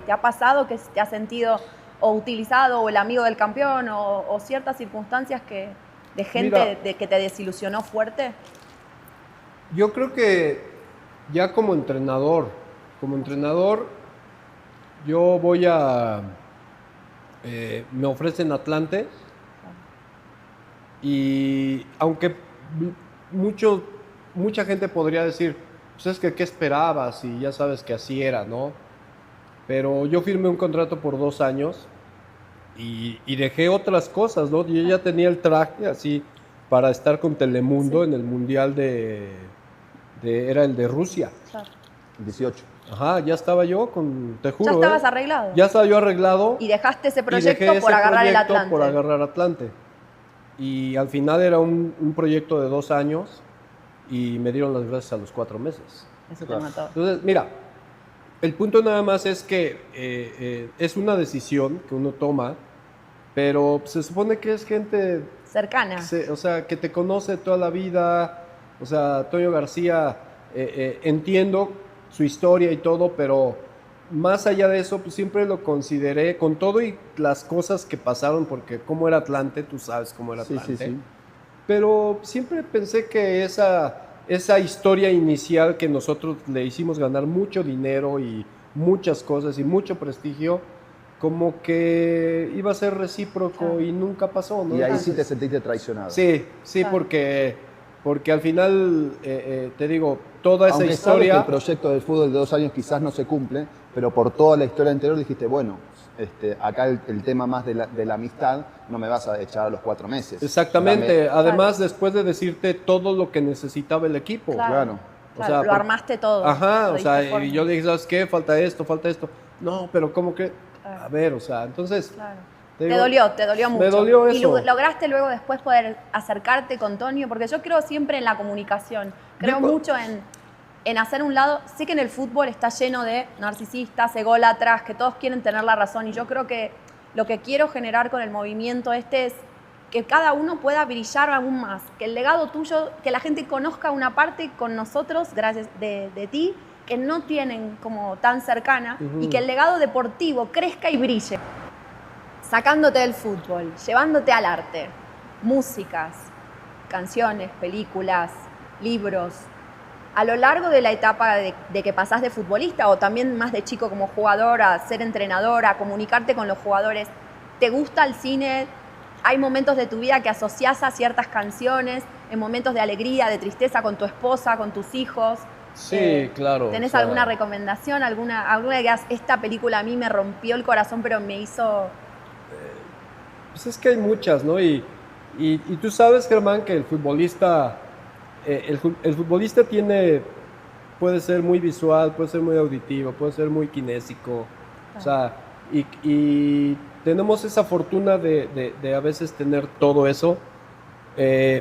¿Te ha pasado que te has sentido o utilizado o el amigo del campeón o ciertas circunstancias de gente Mira. que te desilusionó fuerte? Yo creo que ya como entrenador, yo voy me ofrecen Atlante y aunque mucha gente podría decir, pues es que ¿qué esperabas? Y ya sabes que así era, ¿no? Pero yo firmé un contrato por 2 años y dejé otras cosas, ¿no? Yo ya tenía el traje así para estar con Telemundo en el Mundial era el de Rusia. Claro. 18. Ajá, ya estaba yo te juro. Ya estabas arreglado. Ya estaba yo arreglado. Y dejaste ese y proyecto dejé por ese agarrar el proyecto Atlante. por agarrar Atlante. Y al final era un proyecto de 2 años y me dieron las gracias a los 4 meses. Eso te Claro. mató. Entonces, mira, el punto nada más es que es una decisión que uno toma, pero se supone que es gente, Cercana. o sea, que te conoce toda la vida. O sea, Toño García, entiendo su historia y todo, pero más allá de eso, pues siempre lo consideré, con todo y las cosas que pasaron, porque cómo era Atlante, tú sabes cómo era Sí, Atlante. sí, sí. Pero siempre pensé que esa historia inicial que nosotros le hicimos ganar mucho dinero y muchas cosas y mucho prestigio, como que iba a ser recíproco Claro. y nunca pasó, ¿no? Y ahí sí Entonces, te sentiste traicionado. Sí, Claro. porque al final, te digo, toda esa Aunque sabes historia... que el proyecto del fútbol de 2 años quizás no se cumple, pero por toda la historia anterior dijiste, bueno, acá el tema más de la amistad no me vas a echar a los 4 meses. Exactamente, Dame- además después de decirte todo lo que necesitaba el equipo. Claro. O sea, lo armaste todo. Ajá, lo o sea, diste forma. y yo le dije, ¿sabes qué? Falta esto. No, pero ¿cómo que? Claro. A ver, o sea, entonces... Claro. te Te digo, dolió mucho. Me dolió Y eso. lograste luego después poder acercarte con Tonio, porque yo creo siempre en la comunicación. Creo Yo- mucho en hacer un lado. Sí que en el fútbol está lleno de narcisistas, ególatras, que todos quieren tener la razón. Y yo creo que lo que quiero generar con el movimiento es que cada uno pueda brillar aún más. Que el legado tuyo, que la gente conozca una parte con nosotros, gracias de ti, que no tienen como tan cercana, Ujú. y que el legado deportivo crezca y brille. Sacándote del fútbol, llevándote al arte, músicas, canciones, películas, libros. A lo largo de la etapa de que pasás de futbolista o también más de chico como jugador a ser entrenador, a comunicarte con los jugadores, ¿te gusta el cine? ¿Hay momentos de tu vida que asociás a ciertas canciones, en momentos de alegría, de tristeza con tu esposa, con tus hijos? Sí, claro. ¿Tenés o sea, alguna recomendación? ¿Alguna que digas, esta película a mí me rompió el corazón pero me hizo... Pues es que hay muchas, ¿no? Y tú sabes, Germán, que el futbolista puede ser muy visual, puede ser muy auditivo, puede ser muy kinésico. O sea, y tenemos esa fortuna de a veces tener todo eso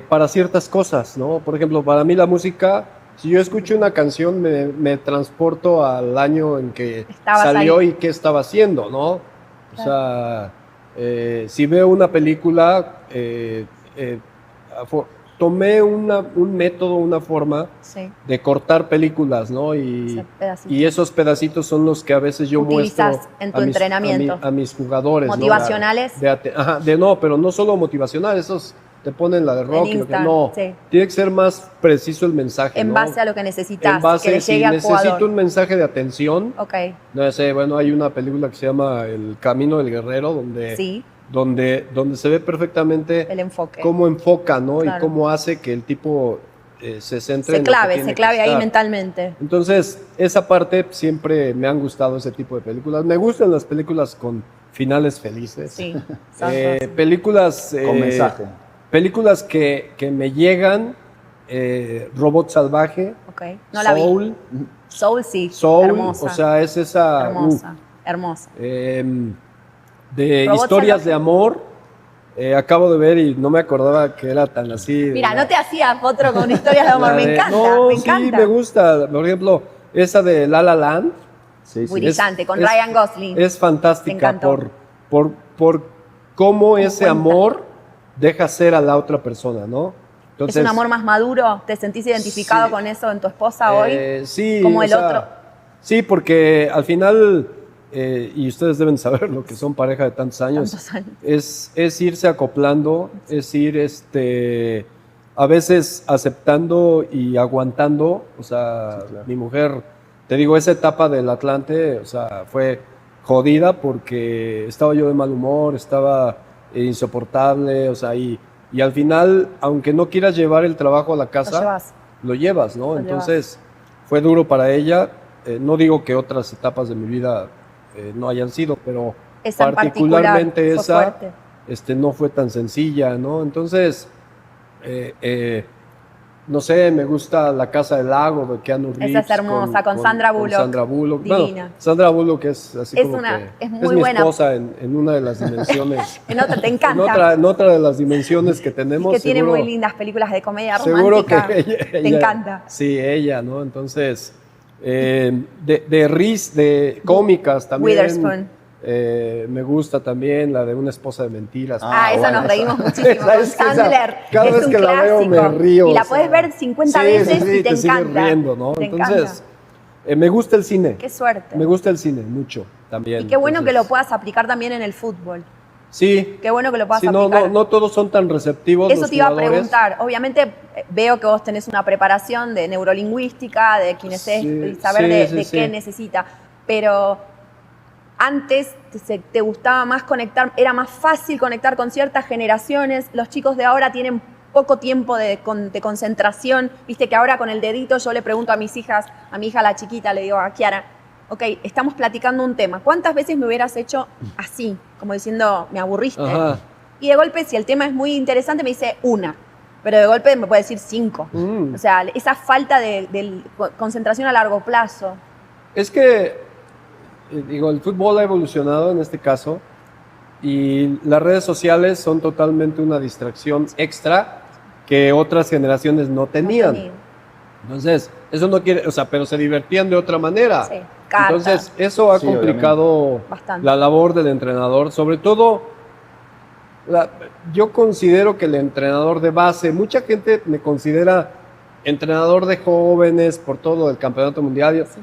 para ciertas cosas, ¿no? Por ejemplo, para mí la música, si yo escucho una canción, me transporto al año en que Estabas salió ahí. y qué estaba haciendo, ¿no? O sea, Si veo una película, tomé un método, una forma Sí. de cortar películas, ¿no? Ese pedacito. Y esos pedacitos son los que a veces yo Utilizas muestro en tu entrenamiento. a mis jugadores. Motivacionales. ¿No? No, pero no solo motivacionales, esos te ponen la de Rocky. Insta, No, sí. tiene que ser más preciso el mensaje. En ¿no? base a lo que necesitas, En base, que le llegue si al necesito jugador. un mensaje de atención, Ok, no sé, bueno, hay una película que se llama El Camino del Guerrero, sí, donde se ve perfectamente el enfoque. cómo enfoca, ¿no? Claro. Y cómo hace que el tipo se centre Se en lo que clave tiene que ahí estar. mentalmente. Entonces, esa parte siempre me han gustado ese tipo de películas. Me gustan las películas con finales felices. Sí, sos Películas Con mensaje. películas que me llegan, Robot Salvaje, ok. No la vi. Soul, Sí, o hermosa. sea, es esa hermosa, hermosa. de Robot historias Salvaje. de amor. Acabo de ver y no me acordaba que era tan así. Mira, no te hacías otro con historias de amor, La me de- encanta, No, me sí, encanta. me gusta. Por ejemplo, esa de La La Land. Sí, Muy sí. brillante, con Ryan Gosling. Es Me fantástica encantó. por cómo ese cuenta. amor deja ser a la otra persona, ¿no? ¿Es un amor más maduro? ¿Te sentís identificado Sí. con eso en tu esposa hoy? Sí. Como o el sea, otro. Sí, porque al final, y ustedes deben saber lo que son pareja de tantos años, Tantos años. es irse acoplando, es ir a veces aceptando y aguantando. O sea, Sí, claro. mi mujer, te digo, esa etapa del Atlante, o sea, fue jodida porque estaba yo de mal humor, estaba insoportable, o sea, y al final, aunque no quieras llevar el trabajo a la Lo casa, llevas. lo llevas, ¿no? Lo Entonces, fue duro para ella. No digo que otras etapas de mi vida no hayan sido, pero Esa en particularmente particular fue esa fuerte. no fue tan sencilla, ¿no? Entonces, no sé, me gusta La Casa del Lago de Keanu Reeves. Esa es hermosa, con Sandra Bullock. Sandra Bullock. Divina. Bueno, Sandra Bullock es así Es como una- que es muy mi buena. esposa en una de las dimensiones. En otra, te encanta. en otra de las dimensiones que Y tenemos. que tiene seguro- muy lindas películas de comedia Seguro que romántica. Te ella- encanta. Sí, ella, ¿no? Entonces, de cómicas también. Witherspoon. Me gusta también la de Una esposa de mentiras. Ah, esa bueno, nos reímos muchísimo. Esa Con es que esa- Sandler. cada es vez un que la veo clásico. me río, Y la o sea. puedes ver 50 Sí, veces sí, y te sigues encanta. riendo, ¿no? Te Entonces, encanta. me gusta el cine. Qué suerte. Me gusta el cine mucho también. Y qué bueno que lo Entonces, puedas aplicar también en el fútbol. Sí. Qué bueno que lo puedas Sí, no, aplicar. no todos son tan receptivos. Eso los te iba a jugadores. preguntar. Obviamente veo que vos tenés una preparación de neurolingüística, de kinesia, saber de Sí. qué necesita. Pero antes te gustaba más conectar, era más fácil conectar con ciertas generaciones. Los chicos de ahora tienen poco tiempo de concentración. Viste que ahora con el dedito yo le pregunto a mis hijas, a mi hija la chiquita, le digo a Kiara, ok, estamos platicando un tema. ¿Cuántas veces me hubieras hecho así? Como diciendo, me aburriste. Ajá. Y de golpe, si el tema es muy interesante, me dice una. Pero de golpe me puede decir 5. Mm. O sea, esa falta de concentración a largo plazo. Es que, digo, el fútbol ha evolucionado en este caso y las redes sociales son totalmente una distracción extra que otras generaciones no tenían. No tenía. Entonces, eso no quiere, o sea, pero se divertían de otra manera. Sí, carta. Entonces, eso ha Sí, complicado Bastante. la labor del entrenador, sobre todo, yo considero que el entrenador de base, mucha gente me considera entrenador de jóvenes por todo lo del campeonato mundial. Sí.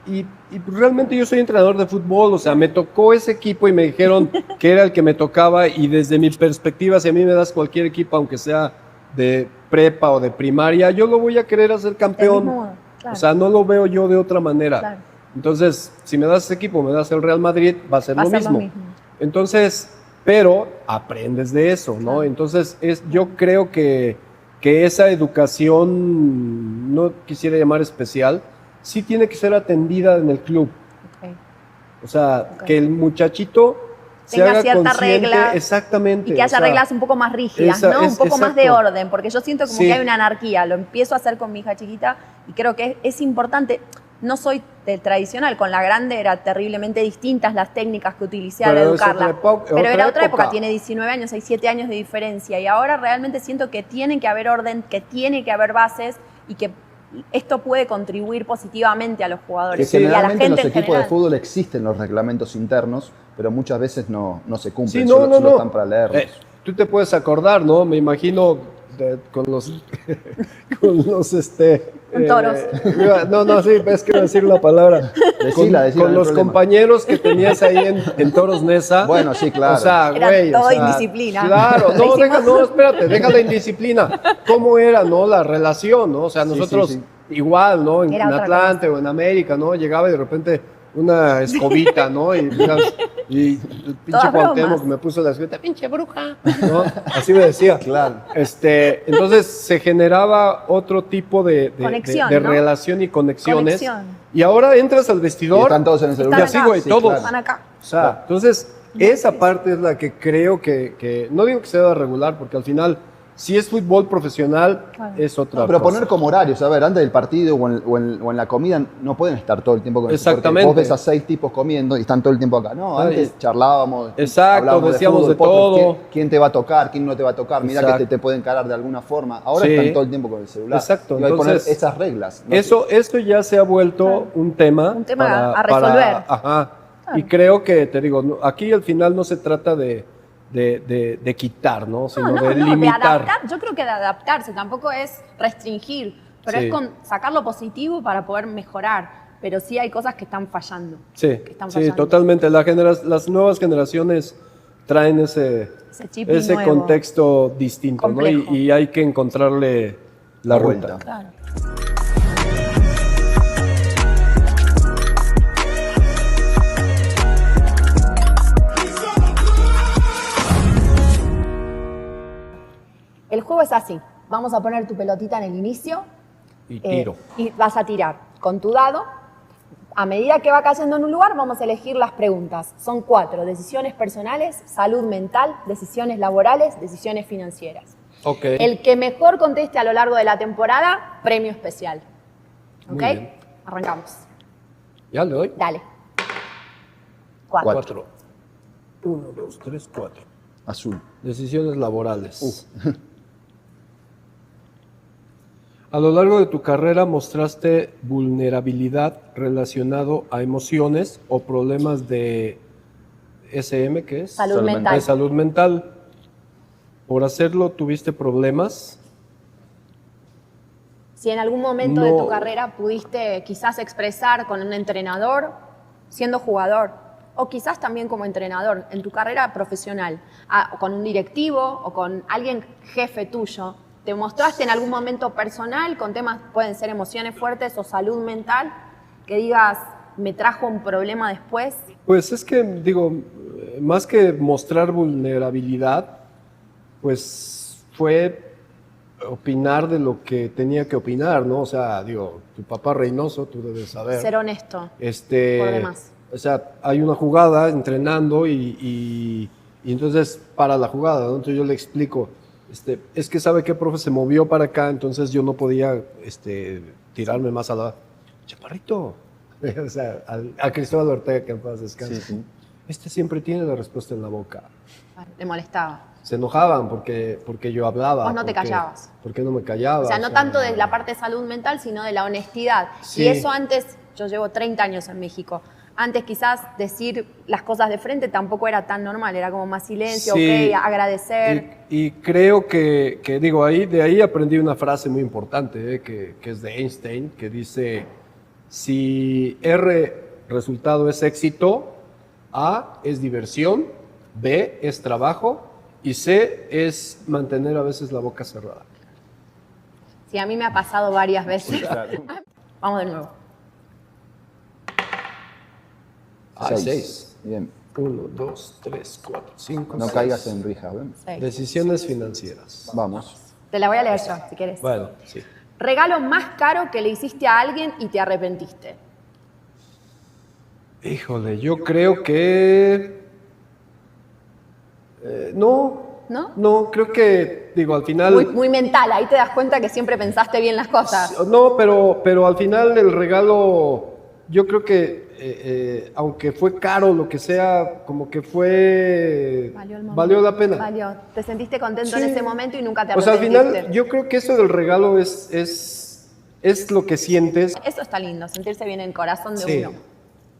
Y realmente yo soy entrenador de fútbol, o sea, me tocó ese equipo y me dijeron que era el que me tocaba y desde mi perspectiva, si a mí me das cualquier equipo, aunque sea de prepa o de primaria, yo lo voy a querer hacer Del campeón. mismo modo, claro. O sea, no lo veo yo de otra manera. Claro. Entonces, si me das ese equipo, me das el Real Madrid, va a ser, Va a lo, ser mismo. lo mismo. Entonces, pero aprendes de eso, ¿no? Claro. Entonces, yo creo que esa educación, no quisiera llamar especial, sí tiene que ser atendida en el club. Ok. O sea, Ok. que el muchachito se Tenga haga cierta consciente, regla exactamente. Y que o haya sea, reglas un poco más rígidas, esa- ¿no? Un es- poco más de exacto. orden, porque yo siento como Sí. que hay una anarquía. Lo empiezo a hacer con mi hija chiquita y creo que es importante. No soy del tradicional, con la grande era terriblemente distintas las técnicas que utilicé al Pero es educarla. otra epo- Pero otra era otra época, época. tiene 19 años, hay 7 años de diferencia. Y ahora realmente siento que tiene que haber orden, que tiene que haber bases y que esto puede contribuir positivamente a los jugadores Que y a la generalmente en gente los en equipos de general. fútbol existen los reglamentos internos, pero muchas veces no se cumplen, Sí, solo están para leerlos. Tú te puedes acordar, ¿no? Me imagino con los con los Con toros. sí, es que iba a decir la palabra. Decila, con no hay los problema. compañeros que tenías ahí en Toros Nesa. Bueno, sí, claro. O sea, Era güey, todo o sea, indisciplina. Claro, Lo hicimos. espérate, deja la indisciplina. ¿Cómo era, no? La relación, ¿no? O sea, nosotros sí. igual, ¿no? En Era otra Atlante o en América, ¿no? Llegaba y de repente una escobita, ¿no? Y el pinche Todas Cuauhtémoc bromas. que me puso la escobita, pinche bruja, ¿no? Así me decía. Claro. Entonces se generaba otro tipo de Conexión, de ¿no? relación y conexiones. Conexión. Y ahora entras al Y vestidor. están todos en el celular. Y así, acá. güey, Sí, todos. claro. Están acá. O sea, entonces, esa parte es la que creo que no digo que sea regular, porque al final, si es fútbol profesional, Claro. es otra No, pero cosa. poner como horarios, a ver, antes del partido o en la comida, no pueden estar todo el tiempo con eso, porque Exactamente. vos ves a 6 tipos comiendo y están todo el tiempo acá. No, Ay. antes charlábamos, Exacto, hablábamos decíamos de fútbol, todo. quién te va a tocar, quién no te va a tocar, mira Exacto. que te puede encarar de alguna forma. Ahora Sí. están todo el tiempo con el celular. Exacto, Y hay que poner entonces, esas reglas. ¿no? Esto ya se ha vuelto un tema. Un tema a resolver. Ajá. Y creo que, te digo, aquí al final no se trata de quitar, ¿no? Sino de de limitar. adaptar. Yo creo que de adaptarse, tampoco es restringir, pero Sí. es sacar lo positivo para poder mejorar. Pero sí hay cosas que están fallando. Sí, que están sí, fallando. totalmente. Las nuevas generaciones traen ese chip nuevo. contexto distinto, ¿no? Complejo. Y hay que encontrarle la ruta. vuelta. Claro. El juego es así. Vamos a poner tu pelotita en el inicio. Y tiro. Y vas a tirar con tu dado. A medida que va cayendo en un lugar, vamos a elegir las preguntas. Son 4. Decisiones personales, salud mental, decisiones laborales, decisiones financieras. Ok. El que mejor conteste a lo largo de la temporada, premio especial. Muy ¿Ok? bien. Arrancamos. Ya le doy. Dale. 4. 4. 1, 2, 3, 4. Azul. Decisiones laborales. A lo largo de tu carrera mostraste vulnerabilidad relacionado a emociones o problemas de SM, ¿qué es? Salud Salud mental. De salud mental. Por hacerlo tuviste problemas. Si en algún momento de No. tu carrera pudiste quizás expresar con un entrenador, siendo jugador, o quizás también como entrenador, en tu carrera profesional, o con un directivo o con alguien jefe tuyo, ¿te mostraste en algún momento personal con temas, pueden ser emociones fuertes o salud mental, que digas, me trajo un problema después? Pues es que, digo, más que mostrar vulnerabilidad, pues fue opinar de lo que tenía que opinar, ¿no? O sea, digo, tu papá Reynoso, tú debes saber. Ser honesto. Por demás. O sea, hay una jugada entrenando y entonces para la jugada, ¿no? Entonces yo le explico, es que sabe que profe se movió para acá, entonces yo no podía tirarme más a la... Chaparrito. O sea, a Cristóbal Ortega, que en paz descanse. Sí, sí. Siempre tiene la respuesta en la boca. Te molestaba. Se enojaban porque yo hablaba. Vos no te callabas. Porque no me callaba. O sea, no tanto de la parte de salud mental, sino de la honestidad. Sí. Y eso antes, yo llevo 30 años en México. Antes quizás decir las cosas de frente tampoco era tan normal, era como más silencio, Sí. ok, agradecer. Y creo que digo, de ahí aprendí una frase muy importante, que es de Einstein, que dice, si R resultado es éxito, A es diversión, B es trabajo y C es mantener a veces la boca cerrada. Sí, a mí me ha pasado varias veces. Claro. Vamos de nuevo. 6. Bien. 1, 2, 3, 4, 5, No caigas en rija, ¿ven? 6. Decisiones financieras. Vamos. Te la voy a leer yo, si quieres. Bueno, sí. Regalo más caro que le hiciste a alguien y te arrepentiste. Híjole, yo creo que... no. ¿No? No, creo que, digo, al final... Muy, muy mental, ahí te das cuenta que siempre pensaste bien las cosas. No, pero al final el regalo, yo creo que, aunque fue caro, lo que sea, como que Valió el momento. valió la pena. Valió. Te sentiste contento Sí. en ese momento y nunca te O sea, al arrepentiste. final yo creo que eso del regalo es es lo que sientes. Eso está lindo, sentirse bien en el corazón de Sí. uno.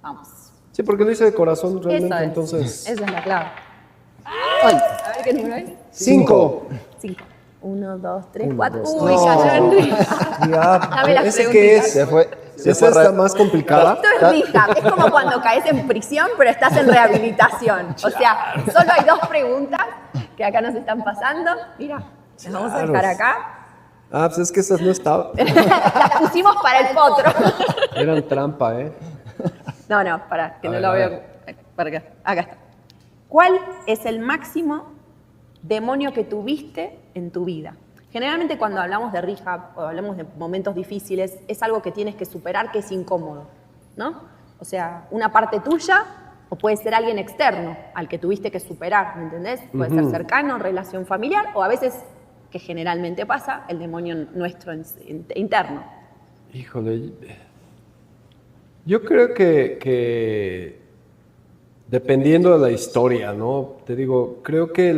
Vamos. Sí, porque lo hice de corazón realmente, Eso es. entonces... Esa es la clave. ¡Ay! A ver qué número es. 5. 5. 1, 2, 3, Uno, 4. dos, Uy, tres. cayó en rija. Ya, Dame las ¿ese preguntitas. qué es? Se fue. ¿Esa es la más complicada? Esto es rija. Es como cuando caes en prisión, pero estás en rehabilitación. O sea, solo hay 2 preguntas que acá nos están pasando. Mira, las vamos a dejar acá. Ah, pues es que esas no estaban. Las pusimos para el potro. Eran trampa, ¿eh? No, para que A no ver, lo a veo. ver. Para acá. Acá está. ¿Cuál es el máximo demonio que tuviste en tu vida? Generalmente cuando hablamos de rehab o hablamos de momentos difíciles, es algo que tienes que superar, que es incómodo, ¿no? O sea, una parte tuya o puede ser alguien externo al que tuviste que superar, ¿me entendés? Puede ser cercano, relación familiar o a veces, que generalmente pasa, el demonio nuestro interno. Híjole, yo creo que dependiendo de la historia, ¿no? Te digo, creo que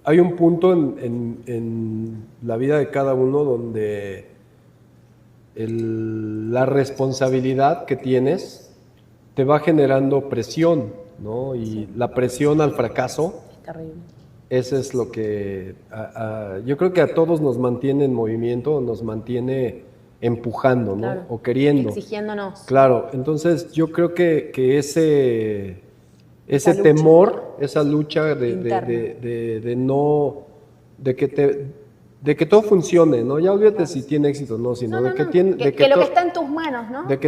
hay un punto en la vida de cada uno donde la responsabilidad que tienes te va generando presión, ¿no? Y la presión al fracaso, Es terrible. eso es lo que yo creo que a todos nos mantiene en movimiento, nos mantiene empujando, ¿no? Claro. O queriendo. Exigiéndonos. Claro, entonces yo creo que ese Esa lucha. temor, esa lucha Interna. de no, de que todo funcione, ¿no? Ya olvídate si tiene éxito o no, sino No, de que no. tiene, Que, de que lo que to- está en tus manos, ¿no? de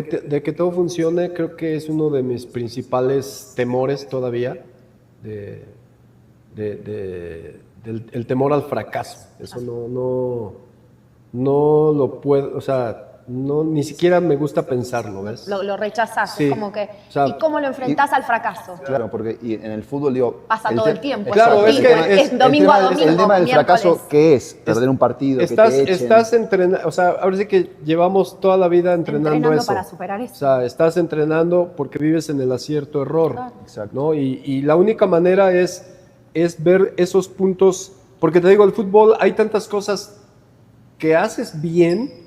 que todo funcione, creo que es uno de mis principales temores todavía, el temor al fracaso. Eso no lo puedo, o sea, ni siquiera me gusta pensarlo, ¿ves? Lo rechazás, Sí. es como que... O sea, ¿y cómo lo enfrentás al fracaso? Claro, porque y en el fútbol, digo... Pasa todo el tiempo. Claro, es que es domingo a domingo, El tema del miércoles. fracaso, ¿qué es? Perder un partido, que te echen. Estás entrenando, o sea, ahora sí que llevamos toda la vida entrenando eso. para superar eso. O sea, estás entrenando porque vives en el acierto-error, Claro. Exacto. ¿no? Y la única manera es ver esos puntos, porque te digo, el fútbol hay tantas cosas que haces bien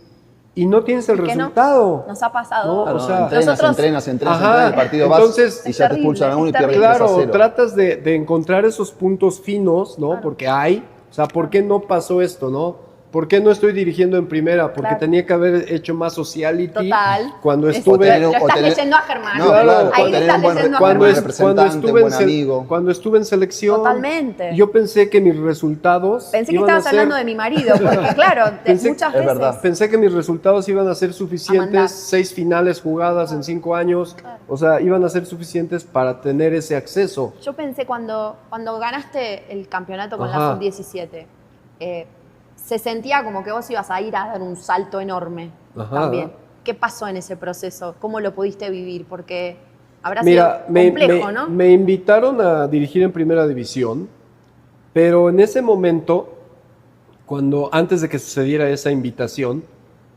y no tienes el ¿Por qué no? resultado. Nos ha pasado. No, Claro, o sea, entrenas, Ajá, el partido entonces- vas y ya te Es expulsan a uno y terrible, pierdes es 3 a Claro, 0. tratas de encontrar esos puntos finos, ¿no? Claro. Porque hay, o sea, ¿por qué no pasó esto, no? ¿Por qué no estoy dirigiendo en primera? Porque Claro. tenía que haber hecho más sociality. Total. Cuando Es- estuve... tener Lo un- estás tener- leyendo a Germán. No, Claro, claro, Ahí o tener estás un buen, leyendo a cuando, Germán. es- representante, un buen amigo. cuando estuve en selección, Totalmente. yo pensé que mis resultados Pensé que iban a estabas ser- hablando de mi marido, porque claro, Pensé- muchas es veces... verdad. Pensé que mis resultados iban a ser A mandar. suficientes, 6 finales jugadas en 5 años, Claro. o sea, iban a ser suficientes para tener ese acceso. Yo pensé cuando ganaste el campeonato con Ajá. la Sub-17, se sentía como que vos ibas a ir a dar un salto enorme Ajá. también. ¿Qué pasó en ese proceso? ¿Cómo lo pudiste vivir? Porque habrá Mira, sido complejo, ¿no? me invitaron a dirigir en primera división, pero en ese momento, antes de que sucediera esa invitación,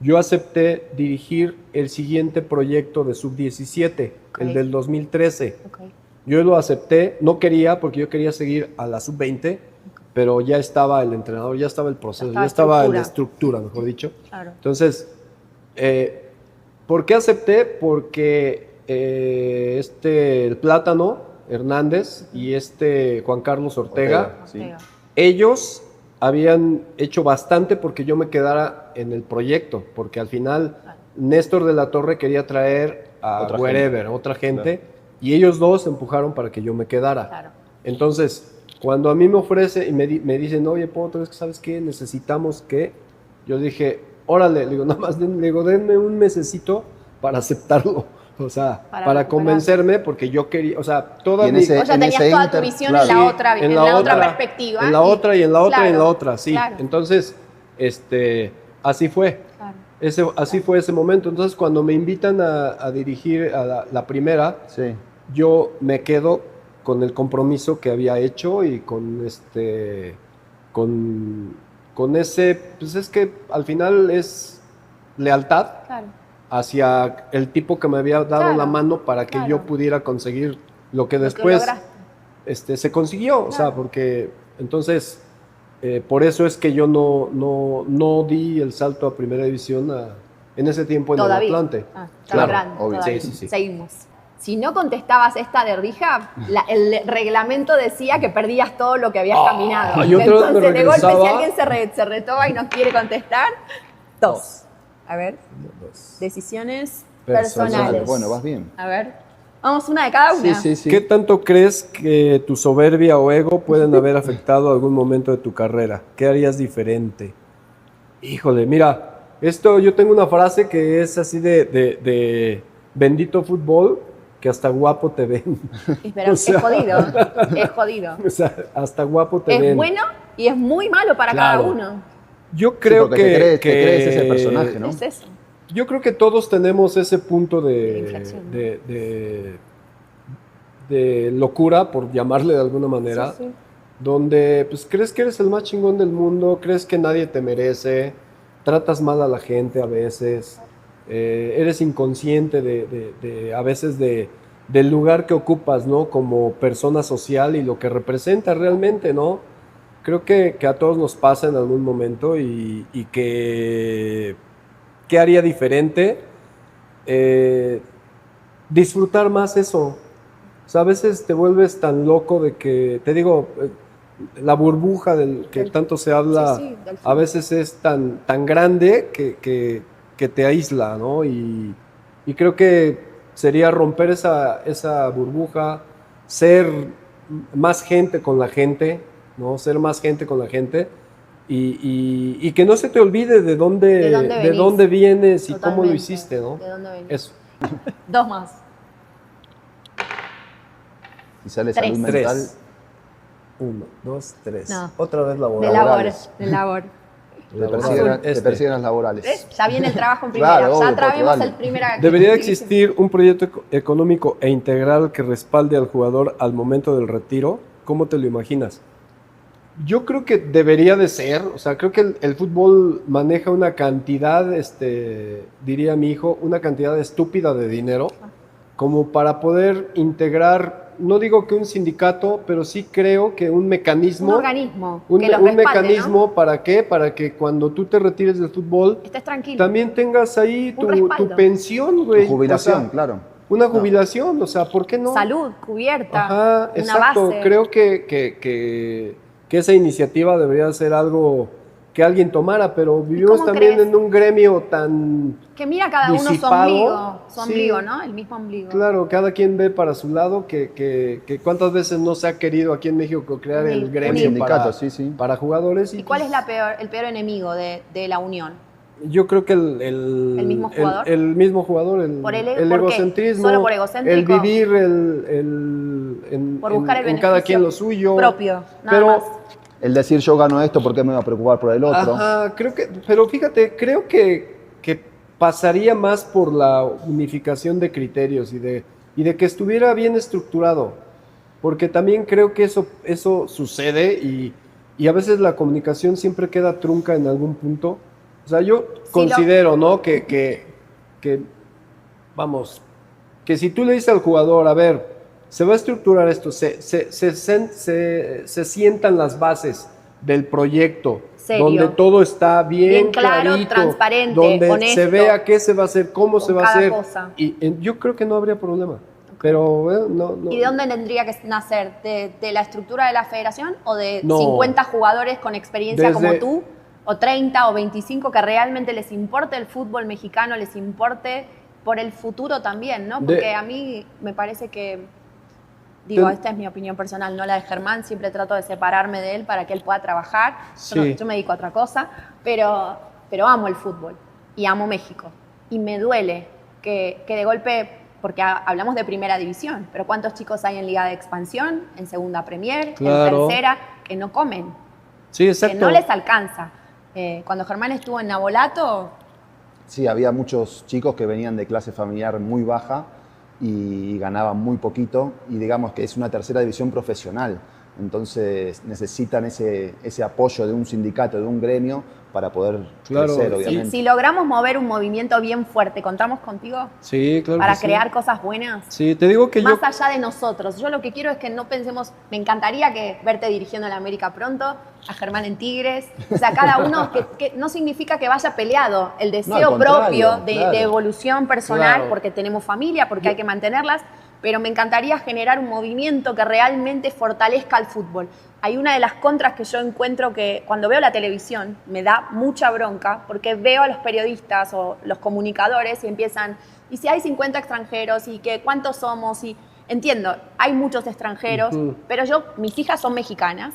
yo acepté dirigir el siguiente proyecto de Sub-17, Ok. el del 2013. Ok. Yo lo acepté, no quería porque yo quería seguir a la Sub-20, pero ya estaba el entrenador, ya estaba el proceso, Ya ya estaba estaba la estructura. estructura, mejor dicho. Claro. Entonces, ¿por qué acepté? Porque el Plátano Hernández y Juan Carlos Ortega, Sí. Ortega. ellos habían hecho bastante porque yo me quedara en el proyecto, porque al final Néstor de la Torre quería traer a Otra Wherever, otra gente, y ellos dos empujaron para que yo me quedara. Claro. Entonces, cuando a mí me ofrece y me dicen, oye, Potro, es que ¿sabes qué? Necesitamos que... Yo dije, órale, le digo, nada más denme un mesecito para aceptarlo. O sea, Para para recuperar. convencerme, porque yo quería, o sea, toda Y en mi... ese- Vos ya en tenías ese toda inter, tu visión claro. en la Sí, otra, en en la la otra otra, perspectiva. En la otra y en la otra y en la Claro, otra, sí. claro. Entonces, así fue. Claro. Así fue ese momento. Entonces, cuando me invitan a dirigir a la primera, Sí. yo me quedo con el compromiso que había hecho y con ese, pues es que al final es lealtad Claro. hacia el tipo que me había dado Claro, la mano para que claro. yo pudiera conseguir lo que Lo que después lograste. se consiguió, o sea, Claro. porque entonces por eso es que yo no di el salto a primera división en ese tiempo en Todavía. el Atlante. Estaba Claro, grande, obvio. todavía. Sí. Seguimos. Si no contestabas esta de Rija, el reglamento decía que perdías todo lo que habías caminado. y otra vez me Entonces, de golpe, si regresaba. alguien se retoba y no quiere contestar, 2. A ver, decisiones personales. Bueno, vas bien. A ver, vamos una de cada una. Sí. ¿Qué tanto crees que tu soberbia o ego pueden haber afectado algún momento de tu carrera? ¿Qué harías diferente? Híjole, mira, yo tengo una frase que es así de bendito fútbol, que hasta guapo te ven. Pero O sea, es jodido, es jodido. O sea, hasta guapo te ven. Es bueno y es muy malo para cada Claro. uno. Yo creo porque te crees ese personaje, ¿no? Es eso. Yo creo que todos tenemos ese punto De inflexión, ¿no? de locura, por llamarle de alguna manera, Sí. donde pues crees que eres el más chingón del mundo, crees que nadie te merece, tratas mal a la gente a veces, eres inconsciente a veces del lugar que ocupas, ¿no? Como persona social y lo que representa realmente, ¿no? Creo que a todos nos pasa en algún momento y que ¿qué haría diferente? Disfrutar más eso. O sea, a veces te vuelves tan loco de que, te digo, la burbuja del que tanto se habla, Sí, del a veces es tan grande que te aísla, ¿no? Y creo que sería romper esa burbuja, ser más gente con la gente, ¿no? Ser más gente con la gente y que no se te olvide de dónde vienes y cómo lo Totalmente. hiciste, ¿no? ¿De dónde venís? Eso. 2 más. Y sale 3. salud mental. 3. 1, 2, 3. No. Otra vez De laboral. labor. Laborales. De labor. Te persiguen las laborales. Ya viene el trabajo en primera. Claro, ya obvio, trabemos porque el primera. Debería existir un proyecto económico e integral que respalde al jugador al momento del retiro. ¿Cómo te lo imaginas? Yo creo que debería de ser, o sea, creo que el fútbol maneja una cantidad, diría mi hijo, una cantidad estúpida de dinero como para poder integrar, no digo que un sindicato, pero sí creo que un mecanismo. Un organismo. Un que los respalde, mecanismo, ¿no? ¿para qué? Para que cuando tú te retires del fútbol Estés tranquilo. también tengas ahí Un tu respaldo. pensión, güey. Tu jubilación, O sea, claro. una jubilación, o sea, ¿por qué no? Salud, cubierta. Ajá, una exacto. base. Creo que esa iniciativa debería ser algo que alguien tomara, pero vivimos cómo también crees? en un gremio tan Que mira cada uno su disipado. ombligo. Su Sí. ombligo, ¿no? El mismo ombligo. claro, cada quien ve para su lado, que cuántas veces no se ha querido aquí en México crear Unir, el unir. gremio Sindicato, para, sí. para jugadores. ¿Y cuál es el peor enemigo de la unión? Yo creo que el mismo jugador. el mismo jugador, ¿Por el el por qué? egocentrismo, ¿Solo por egocéntrico? el vivir Por buscar el en cada beneficio quien lo suyo. propio, nada pero, más. El decir yo gano esto, ¿por qué me voy a preocupar por el otro? Ajá, pero fíjate, creo que pasaría más por la unificación de criterios y de que estuviera bien estructurado, porque también creo que eso sucede y a veces la comunicación siempre queda trunca en algún punto. O sea, yo considero, ¿no? Que vamos, que si tú le dices al jugador, a ver, se va a estructurar esto, se sientan las bases del proyecto, Serio. donde todo está bien, Bien claro, clarito, transparente, donde honesto. se vea qué se va a hacer, cómo Con se va a cada hacer. cosa. Y yo creo que no habría problema. Pero no. ¿Y de dónde tendría que nacer? ¿De la estructura de la federación o de No. 50 jugadores con experiencia Desde- como tú? ¿O 30 o 25 que realmente les importe el fútbol mexicano, les importe por el futuro también, ¿no? Porque a mí me parece que, esta es mi opinión personal, no la de Germán, siempre trato de separarme de él para que él pueda trabajar. Sí. Yo me dedico a otra cosa, pero amo el fútbol y amo México. Y me duele que de golpe, porque hablamos de primera división, pero ¿cuántos chicos hay en Liga de Expansión, en Segunda Premier, Claro. en Tercera, que no comen? Sí, Que exacto. no les alcanza. Cuando Germán estuvo en Nabolato, Sí, había muchos chicos que venían de clase familiar muy baja y ganaban muy poquito y digamos que es una tercera división profesional. Entonces necesitan ese apoyo de un sindicato, de un gremio, para poder Claro. crecer, obviamente. Si logramos mover un movimiento bien fuerte, ¿contamos contigo? Sí, claro Para que sí. crear cosas buenas. Sí, te digo que Más yo... allá de nosotros. Yo lo que quiero es que no pensemos, me encantaría que verte dirigiendo a la América pronto, a Germán en Tigres. O sea, cada uno, que no significa que vaya peleado. El deseo al contrario, propio de claro. evolución personal, Claro. porque tenemos familia, porque hay que mantenerlas, pero me encantaría generar un movimiento que realmente fortalezca al fútbol. Hay una de las contras que yo encuentro que cuando veo la televisión me da mucha bronca, porque veo a los periodistas o los comunicadores y empiezan, y si hay 50 extranjeros, y que cuántos somos, y entiendo, hay muchos extranjeros, Ujú. pero mis hijas son mexicanas,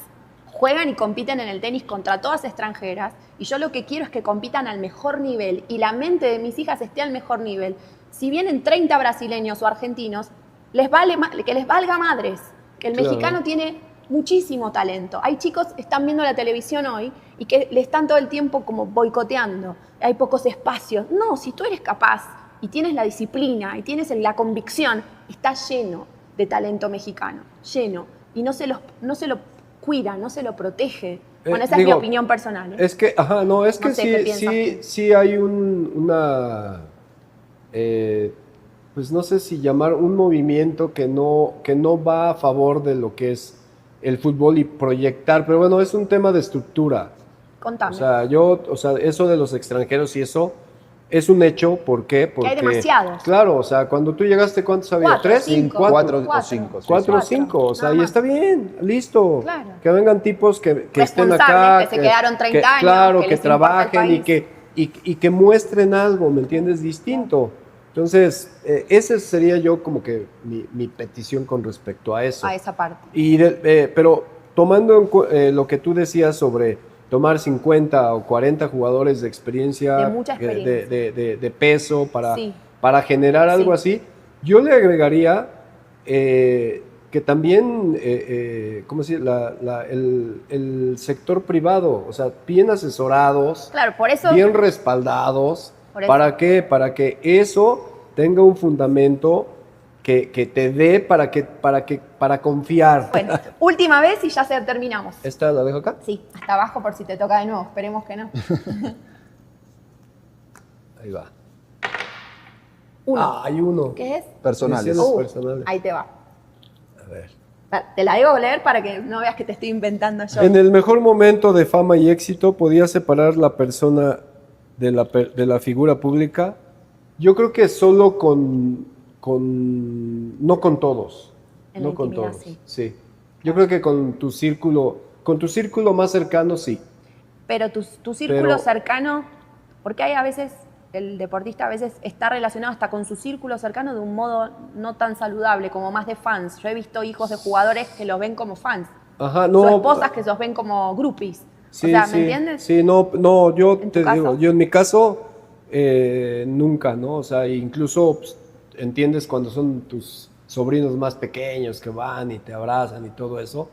juegan y compiten en el tenis contra todas extranjeras, y yo lo que quiero es que compitan al mejor nivel, y la mente de mis hijas esté al mejor nivel. Si vienen 30 brasileños o argentinos, que les valga madres, que el Claro. mexicano tiene muchísimo talento. Hay chicos que están viendo la televisión hoy y que le están todo el tiempo como boicoteando. Hay pocos espacios. No, si tú eres capaz y tienes la disciplina y tienes la convicción, está lleno de talento mexicano, lleno. Y no se lo cuida, no se lo protege. Bueno, esa es mi digo, opinión personal. ¿eh? Es que, no, es No que sé qué sí, piensas sí, tú. sí hay pues no sé si llamar un movimiento que no va a favor de lo que es el fútbol y proyectar, pero bueno, es un tema de estructura. Contame. O sea, eso de los extranjeros y eso es un hecho, ¿por qué? Porque hay demasiados. Claro, o sea, cuando tú llegaste, ¿cuántos había? Cuatro, ¿Tres? cinco. ¿Cuatro? Cuatro o cinco. sí, Cuatro o Cuatro, cinco, o sea, nada y más. está bien, listo. Claro. Que vengan tipos que estén acá. Responsables, que se quedaron 30 años, Claro, que que les importa el trabajen y que muestren algo, ¿me entiendes? Distinto. Entonces, esa sería yo como que mi petición con respecto a eso. A esa parte. Pero tomando lo que tú decías sobre tomar 50 o 40 jugadores de experiencia, De mucha experiencia. de peso Sí. para generar algo Sí. así, yo le agregaría que también, ¿cómo decir? El sector privado, o sea, bien asesorados, Claro, por eso. bien respaldados. Por eso. ¿Para qué? Para que eso tenga un fundamento que te dé para confiar. Bueno, última vez y ya terminamos. ¿Esta la dejo acá? Sí, hasta abajo por si te toca de nuevo. Esperemos que no. Ahí va. Uno. Hay uno. ¿Qué es? Personales. Decisiones personales. Ahí te va. A ver. Te la debo leer para que no veas que te estoy inventando yo. En el mejor momento de fama y éxito, ¿podía separar la persona de la figura pública? Yo creo que solo no con todos. En la No con intimidad, todos. sí. Sí. Yo creo que con tu círculo más cercano, sí. Pero tu círculo Pero- cercano, porque hay a veces, el deportista a veces está relacionado hasta con su círculo cercano de un modo no tan saludable, como más de fans. Yo he visto hijos de jugadores que los ven como fans. Ajá, O no. esposas que los ven como groupies. Sí, o sea, sí, ¿me entiendes? Sí, no, yo ¿En tu te caso? digo, yo en mi caso nunca, ¿no? O sea, incluso pues, entiendes cuando son tus sobrinos más pequeños que van y te abrazan y todo eso,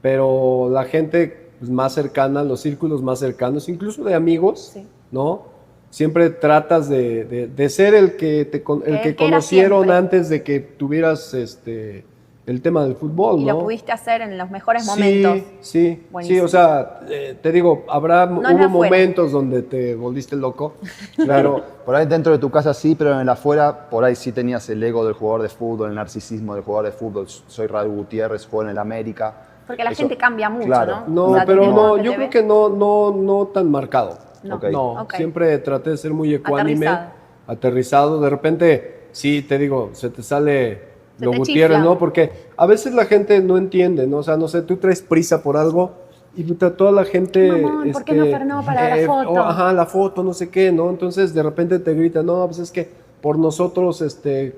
pero la gente pues, más cercana, los círculos más cercanos, incluso de amigos, Sí. ¿no? Siempre tratas de ser el que El que era conocieron siempre. antes de que tuvieras el tema del fútbol, Y ¿no? lo pudiste hacer en los mejores momentos. Sí, Buenísimo. o sea, te digo, No es hubo de afuera. momentos donde te volviste loco, claro, Por ahí dentro de tu casa sí, pero en el afuera, por ahí sí tenías el ego del jugador de fútbol, el narcisismo del jugador de fútbol. Soy Raúl Gutiérrez, juego en el América. Porque la Eso- gente cambia mucho, claro. ¿no? no, O sea, pero tipo, no, que yo te creo ve. que no tan marcado. No. Ok. No, Ok. siempre traté de ser muy ecuánime, Aterrizado. aterrizado. De repente, sí, te digo, se te sale Se lo te Gutiérrez, chifla. ¿no? Porque a veces la gente no entiende, ¿no? O sea, no sé, tú traes prisa por algo y puta, toda la gente... Mamón, ¿por qué no frenó para la foto? Ajá, la foto, no sé qué, ¿no? Entonces, de repente te gritan, no, pues es que por nosotros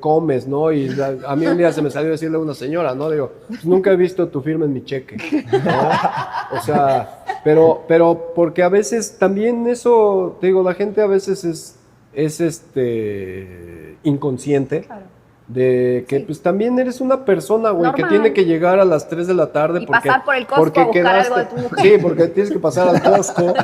comes, ¿no? Y a mí un día se me salió decirle a una señora, ¿no? Digo, pues nunca he visto tu firma en mi cheque, ¿no? O sea, pero porque a veces también eso, te digo, la gente a veces es inconsciente Claro. de que Sí. pues también eres una persona, güey, que Normal. tiene que llegar a las 3 de la tarde Y porque, pasar por el Costco porque a buscar algo de tu mujer. Sí, porque tienes que pasar al Costco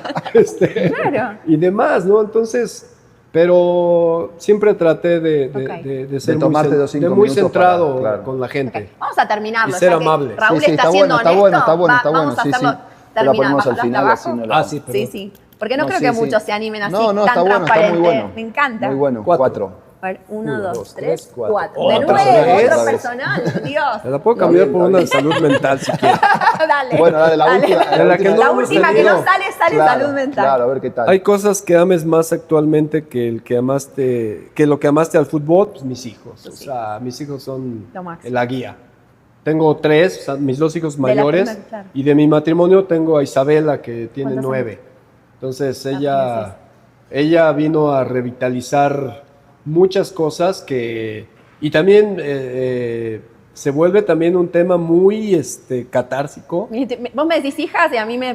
Claro. y demás, ¿no? Entonces, Pero siempre traté de ser De tomarte 2 o 5 muy minutos centrado para- claro. con la gente. Ok, vamos a terminarlo. Y ser ya que amable. Raúl Sí, sí, está está siendo bueno, está honesto. bueno, está bueno, está Vamos bueno. a Sí, hacerlo sí. La terminar. ponemos al ¿Bajarlo final, hasta así no abajo? la- Sí, Sí, sí. Porque no creo sí, que sí. muchos se animen así, No, no, tan está bueno, está transparente. muy bueno. Me encanta. Muy bueno, 4. 4. A ver, 1, Uno, 2, dos, 3, tres, 4. cuatro. De Otra nuevo, vez. otro Otra vez. personal. Dios. Te la puedo cambiar por una de salud mental si quieres. Dale. Bueno, dale, la última. En la que no La hemos última que tenido. no sale, Claro, salud mental. Claro, a ver qué tal. Hay cosas que ames más actualmente que el que amaste, que lo que amaste al fútbol, pues mis hijos. O Sí. sea, mis hijos son Lo máximo. la guía. Tengo 3, o sea, mis 2 hijos De la mayores, primera, claro. y de mi matrimonio tengo a Isabela, que tiene ¿Cuántos 9. Entonces francesa. ella vino a revitalizar muchas cosas y también se vuelve también un tema muy catársico. Vos me decís hijas y a mí me.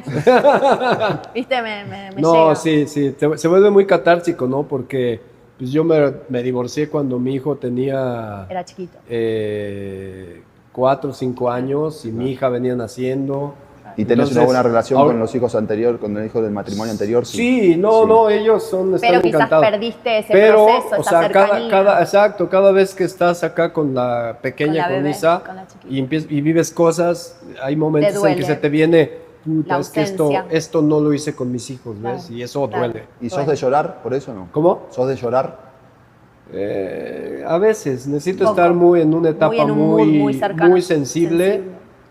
¿Viste? Me No, llega. sí, se vuelve muy catártico, ¿no? Porque pues yo me divorcié cuando mi hijo tenía Era chiquito. 4 o 5 años y mi hija venía naciendo. ¿Y tenés Entonces, una buena relación ahora- con los hijos anteriores, con el hijo del matrimonio anterior? Sí, no, ellos están Pero quizás encantados. perdiste ese Pero, proceso, o esa sea, cercanía. exacto, cada vez que estás acá con la pequeña, Con la con bebé, Isa, con la chiquita. y vives cosas, hay momentos en duele. que se te viene, puta, La es que ausencia. esto no lo hice con mis hijos, ¿ves? Claro, Y eso claro. duele. ¿Y sos Bueno. de llorar por eso o no? ¿Cómo? ¿Sos de llorar? A veces necesito Poco. estar muy en una etapa en un mood muy cercano, muy sensible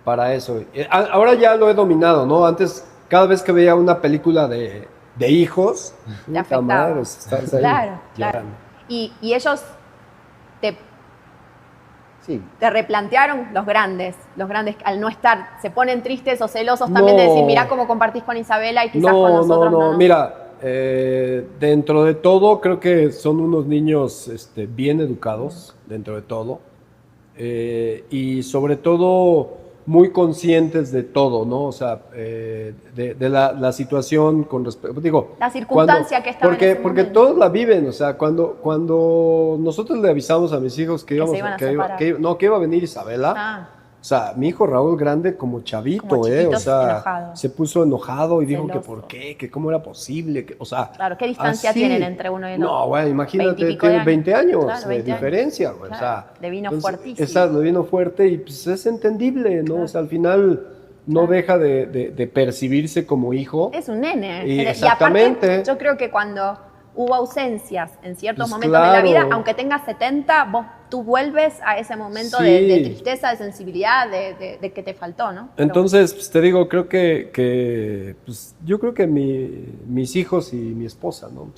para eso. Ahora ya lo he dominado, ¿no? Antes, cada vez que veía una película de hijos, puta afectaba. madre, estás ahí Claro, claro. llorando. Y ellos Sí. te replantearon los grandes al no estar, se ponen tristes o celosos también de No. decir, mirá cómo compartís con Isabela y quizás con nosotros no. Mira, dentro de todo creo que son unos niños bien educados, dentro de todo, y sobre todo muy conscientes de todo, ¿no? O sea, de la situación con respecto, digo, La circunstancia que estaba en ese porque momento. todos la viven, o sea, cuando nosotros le avisamos a mis hijos que Que íbamos se iban a que separar. que iba a venir Isabela. Ah, O sea, mi hijo Raúl grande como chavito, Como o chiquito, sea, enojado. se puso enojado y dijo que Celoso. por qué, que cómo era posible, que, o sea, claro, ¿qué distancia así. tienen entre uno y el otro? No, bueno, imagínate, 20 y pico tiene de 20 años Claro, de 20 años. diferencia, güey, Claro, o sea. le vino fuertísimo. Exacto, le vino fuerte y pues es entendible, ¿no? O sea, al final no deja de percibirse como hijo. Es un nene. Y aparte, exactamente. yo creo que cuando hubo ausencias en ciertos Pues momentos de la vida, claro. aunque tengas 70, tú vuelves a ese momento Sí. de tristeza, de sensibilidad, de que te faltó, ¿no? Pero Entonces, pues, te digo, creo que pues, yo creo que mis hijos y mi esposa, ¿no?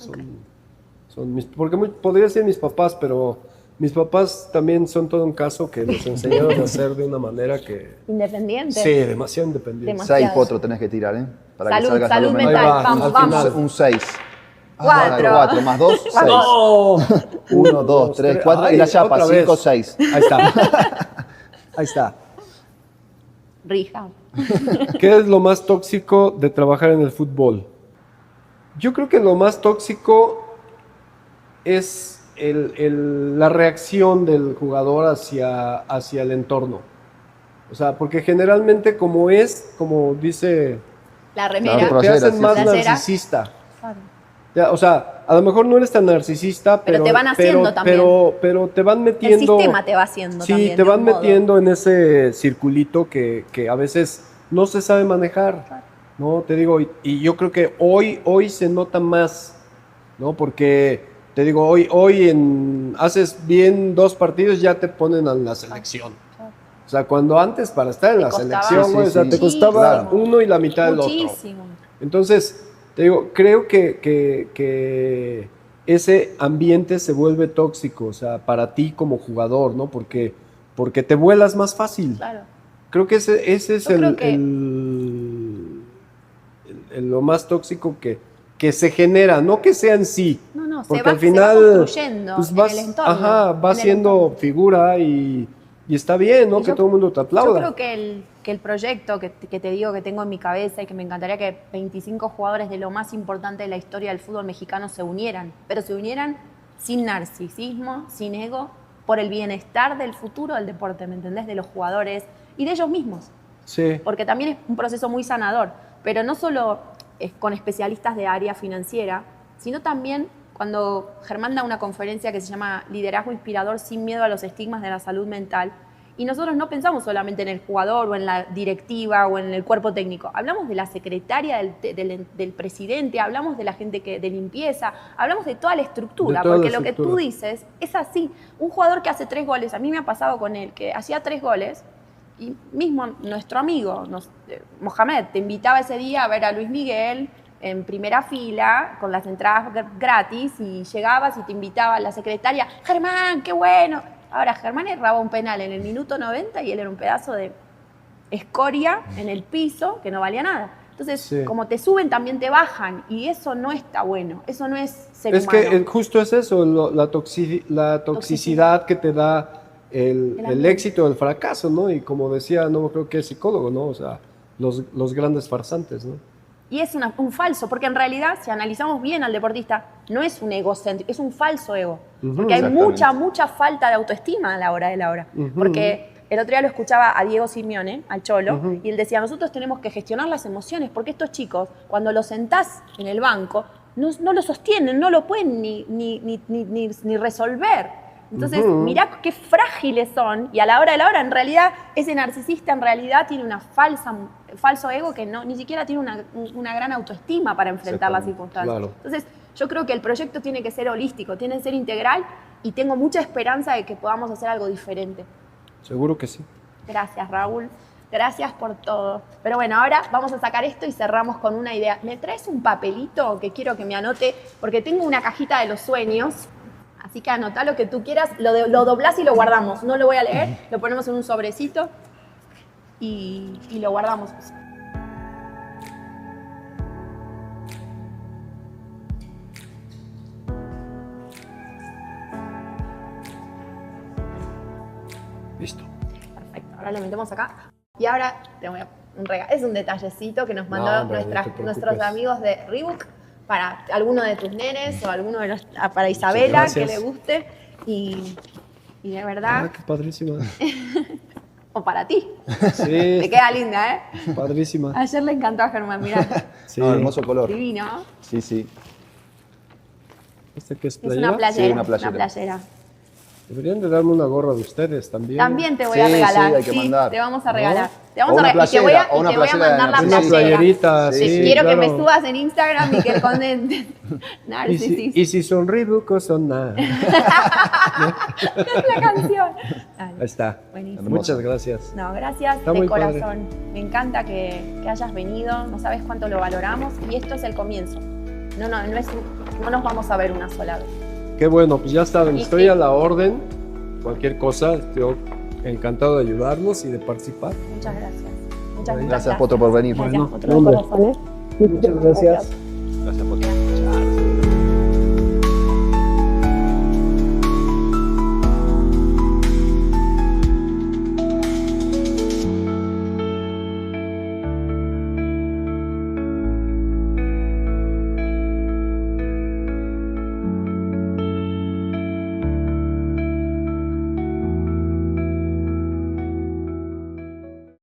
Son mis, porque podría ser mis papás, pero mis papás también son todo un caso que los enseñaron a hacer de una manera que... independiente. Sí, demasiado independiente. Demasiado. 6 potros tenés que tirar, ¿eh? Para Salud, que salga salud mental. mental. Ahí va, Vamos, al vamos. final. Un 6. 4. 4 más 2, 6. ¡No! 1, 2, 3, 4 y Ay, la chapa, otra 5, vez. 6. Ahí está. Ahí está. Rija. ¿Qué es lo más tóxico de trabajar en el fútbol? Yo creo que lo más tóxico es la reacción del jugador hacia el entorno. O sea, porque generalmente como dice, La remera. Claro, te Playera, hacen sí, más sí. narcisista. Claro. Ya, o sea, a lo mejor no eres tan narcisista, Pero te van haciendo también. pero te van El metiendo... sistema te va haciendo Sí, también. te de van un modo. metiendo en ese circulito que a veces no se sabe manejar, ¿no? Te digo, y yo creo que hoy se nota más, ¿no? Porque, te digo, hoy haces bien 2 partidos, ya te ponen a la selección. Claro. O sea, cuando antes para estar en Te la costaba. selección, Sí, güey, sí, o sea, sí. te costaba Claro. uno y la mitad del otro. Muchísimo. Entonces, te digo, creo que ese ambiente se vuelve tóxico, o sea, para ti como jugador, ¿no? Porque te vuelas más fácil. Claro. Creo que ese es Yo creo que- lo más tóxico que se genera, no que sea en sí. No, Porque se al va final construyendo pues en vas, el entorno. ajá, vas en el siendo entorno. figura y está bien, ¿no? Y Que yo- todo el mundo te Yo aplauda. creo que el proyecto que te digo que tengo en mi cabeza y que me encantaría que 25 jugadores de lo más importante de la historia del fútbol mexicano se unieran, pero se unieran sin narcisismo, sin ego, por el bienestar del futuro del deporte, ¿me entendés? De los jugadores y de ellos mismos, Sí. porque también es un proceso muy sanador, pero no solo es con especialistas de área financiera, sino también cuando Germán da una conferencia que se llama Liderazgo Inspirador sin miedo a los estigmas de la salud mental, y nosotros no pensamos solamente en el jugador o en la directiva o en el cuerpo técnico, hablamos de la secretaria del presidente, hablamos de la gente de limpieza, hablamos de toda la estructura, porque lo que tú dices es así. Un jugador que hace 3 goles, a mí me ha pasado con él, que hacía 3 goles, y mismo nuestro amigo, Mohamed, te invitaba ese día a ver a Luis Miguel en primera fila, con las entradas gratis, y llegabas y te invitaba la secretaria, Germán, qué bueno. Ahora, Germán erraba un penal en el minuto 90 y él era un pedazo de escoria en el piso que no valía nada. Entonces, como te suben, también te bajan, y eso no está bueno, eso no es ser humano. Es que justo es eso, la toxicidad que te da el éxito o el fracaso, ¿no? Y como decía, no creo que es psicólogo, ¿no? O sea, los grandes farsantes, ¿no? Y es un falso, porque en realidad, si analizamos bien al deportista, no es un egocéntrico, es un falso ego. Porque hay mucha falta de autoestima a la hora de la hora. Porque el otro día lo escuchaba a Diego Simeone, al Cholo, y él decía, nosotros tenemos que gestionar las emociones, porque estos chicos, cuando los sentás en el banco, no lo sostienen, no lo pueden ni resolver. Entonces, mirá qué frágiles son, y a la hora de la hora, en realidad, ese narcisista en realidad tiene falso ego que ni siquiera tiene una gran autoestima para enfrentar las circunstancias. Claro. Entonces, yo creo que el proyecto tiene que ser holístico, tiene que ser integral, y tengo mucha esperanza de que podamos hacer algo diferente. Seguro que sí. Gracias, Raúl. Gracias por todo. Pero bueno, ahora vamos a sacar esto y cerramos con una idea. ¿Me traes un papelito que quiero que me anote? Porque tengo una cajita de los sueños. Así que anotá lo que tú quieras, lo doblás y lo guardamos. No lo voy a leer, lo ponemos en un sobrecito y lo guardamos. Listo. Perfecto, ahora lo metemos acá. Y ahora te voy a un regalo. Es un detallecito que nos mandó nuestros amigos de Reebok, para alguno de tus nenes o alguno de para Isabela, que le guste, y de verdad... qué padrísima. O para ti. Sí. Te queda linda, ¿eh? Padrísima. Ayer le encantó a Germán, mirá. Sí. No, hermoso color. Divino. Sí, sí. ¿Este qué es playera? Es una playera. Sí, una playera. Deberían de darme una gorra de ustedes también. También te voy a regalar. Sí, hay que mandar. Te vamos a regalar. ¿No? Te vamos a regalar. Y te voy a mandar la playera. Una playerita, sí, quiero claro. que me subas en Instagram y que el conde Narcisista. Y si son Reebok o son nada. La canción. Dale. Ahí está. Buenísimo. Muchas gracias. No, gracias Está de muy corazón. padre. Me encanta que hayas venido. No sabes cuánto lo valoramos. Y esto es el comienzo. No nos vamos a ver una sola vez. Qué bueno, pues ya saben, estoy a la orden. Cualquier cosa, yo encantado de ayudarlos y de participar. Muchas gracias. Muchas Gracias, Potro, por venir. Gracias, Bueno, Potro, de corazón. Muchas gracias. Gracias, Potro.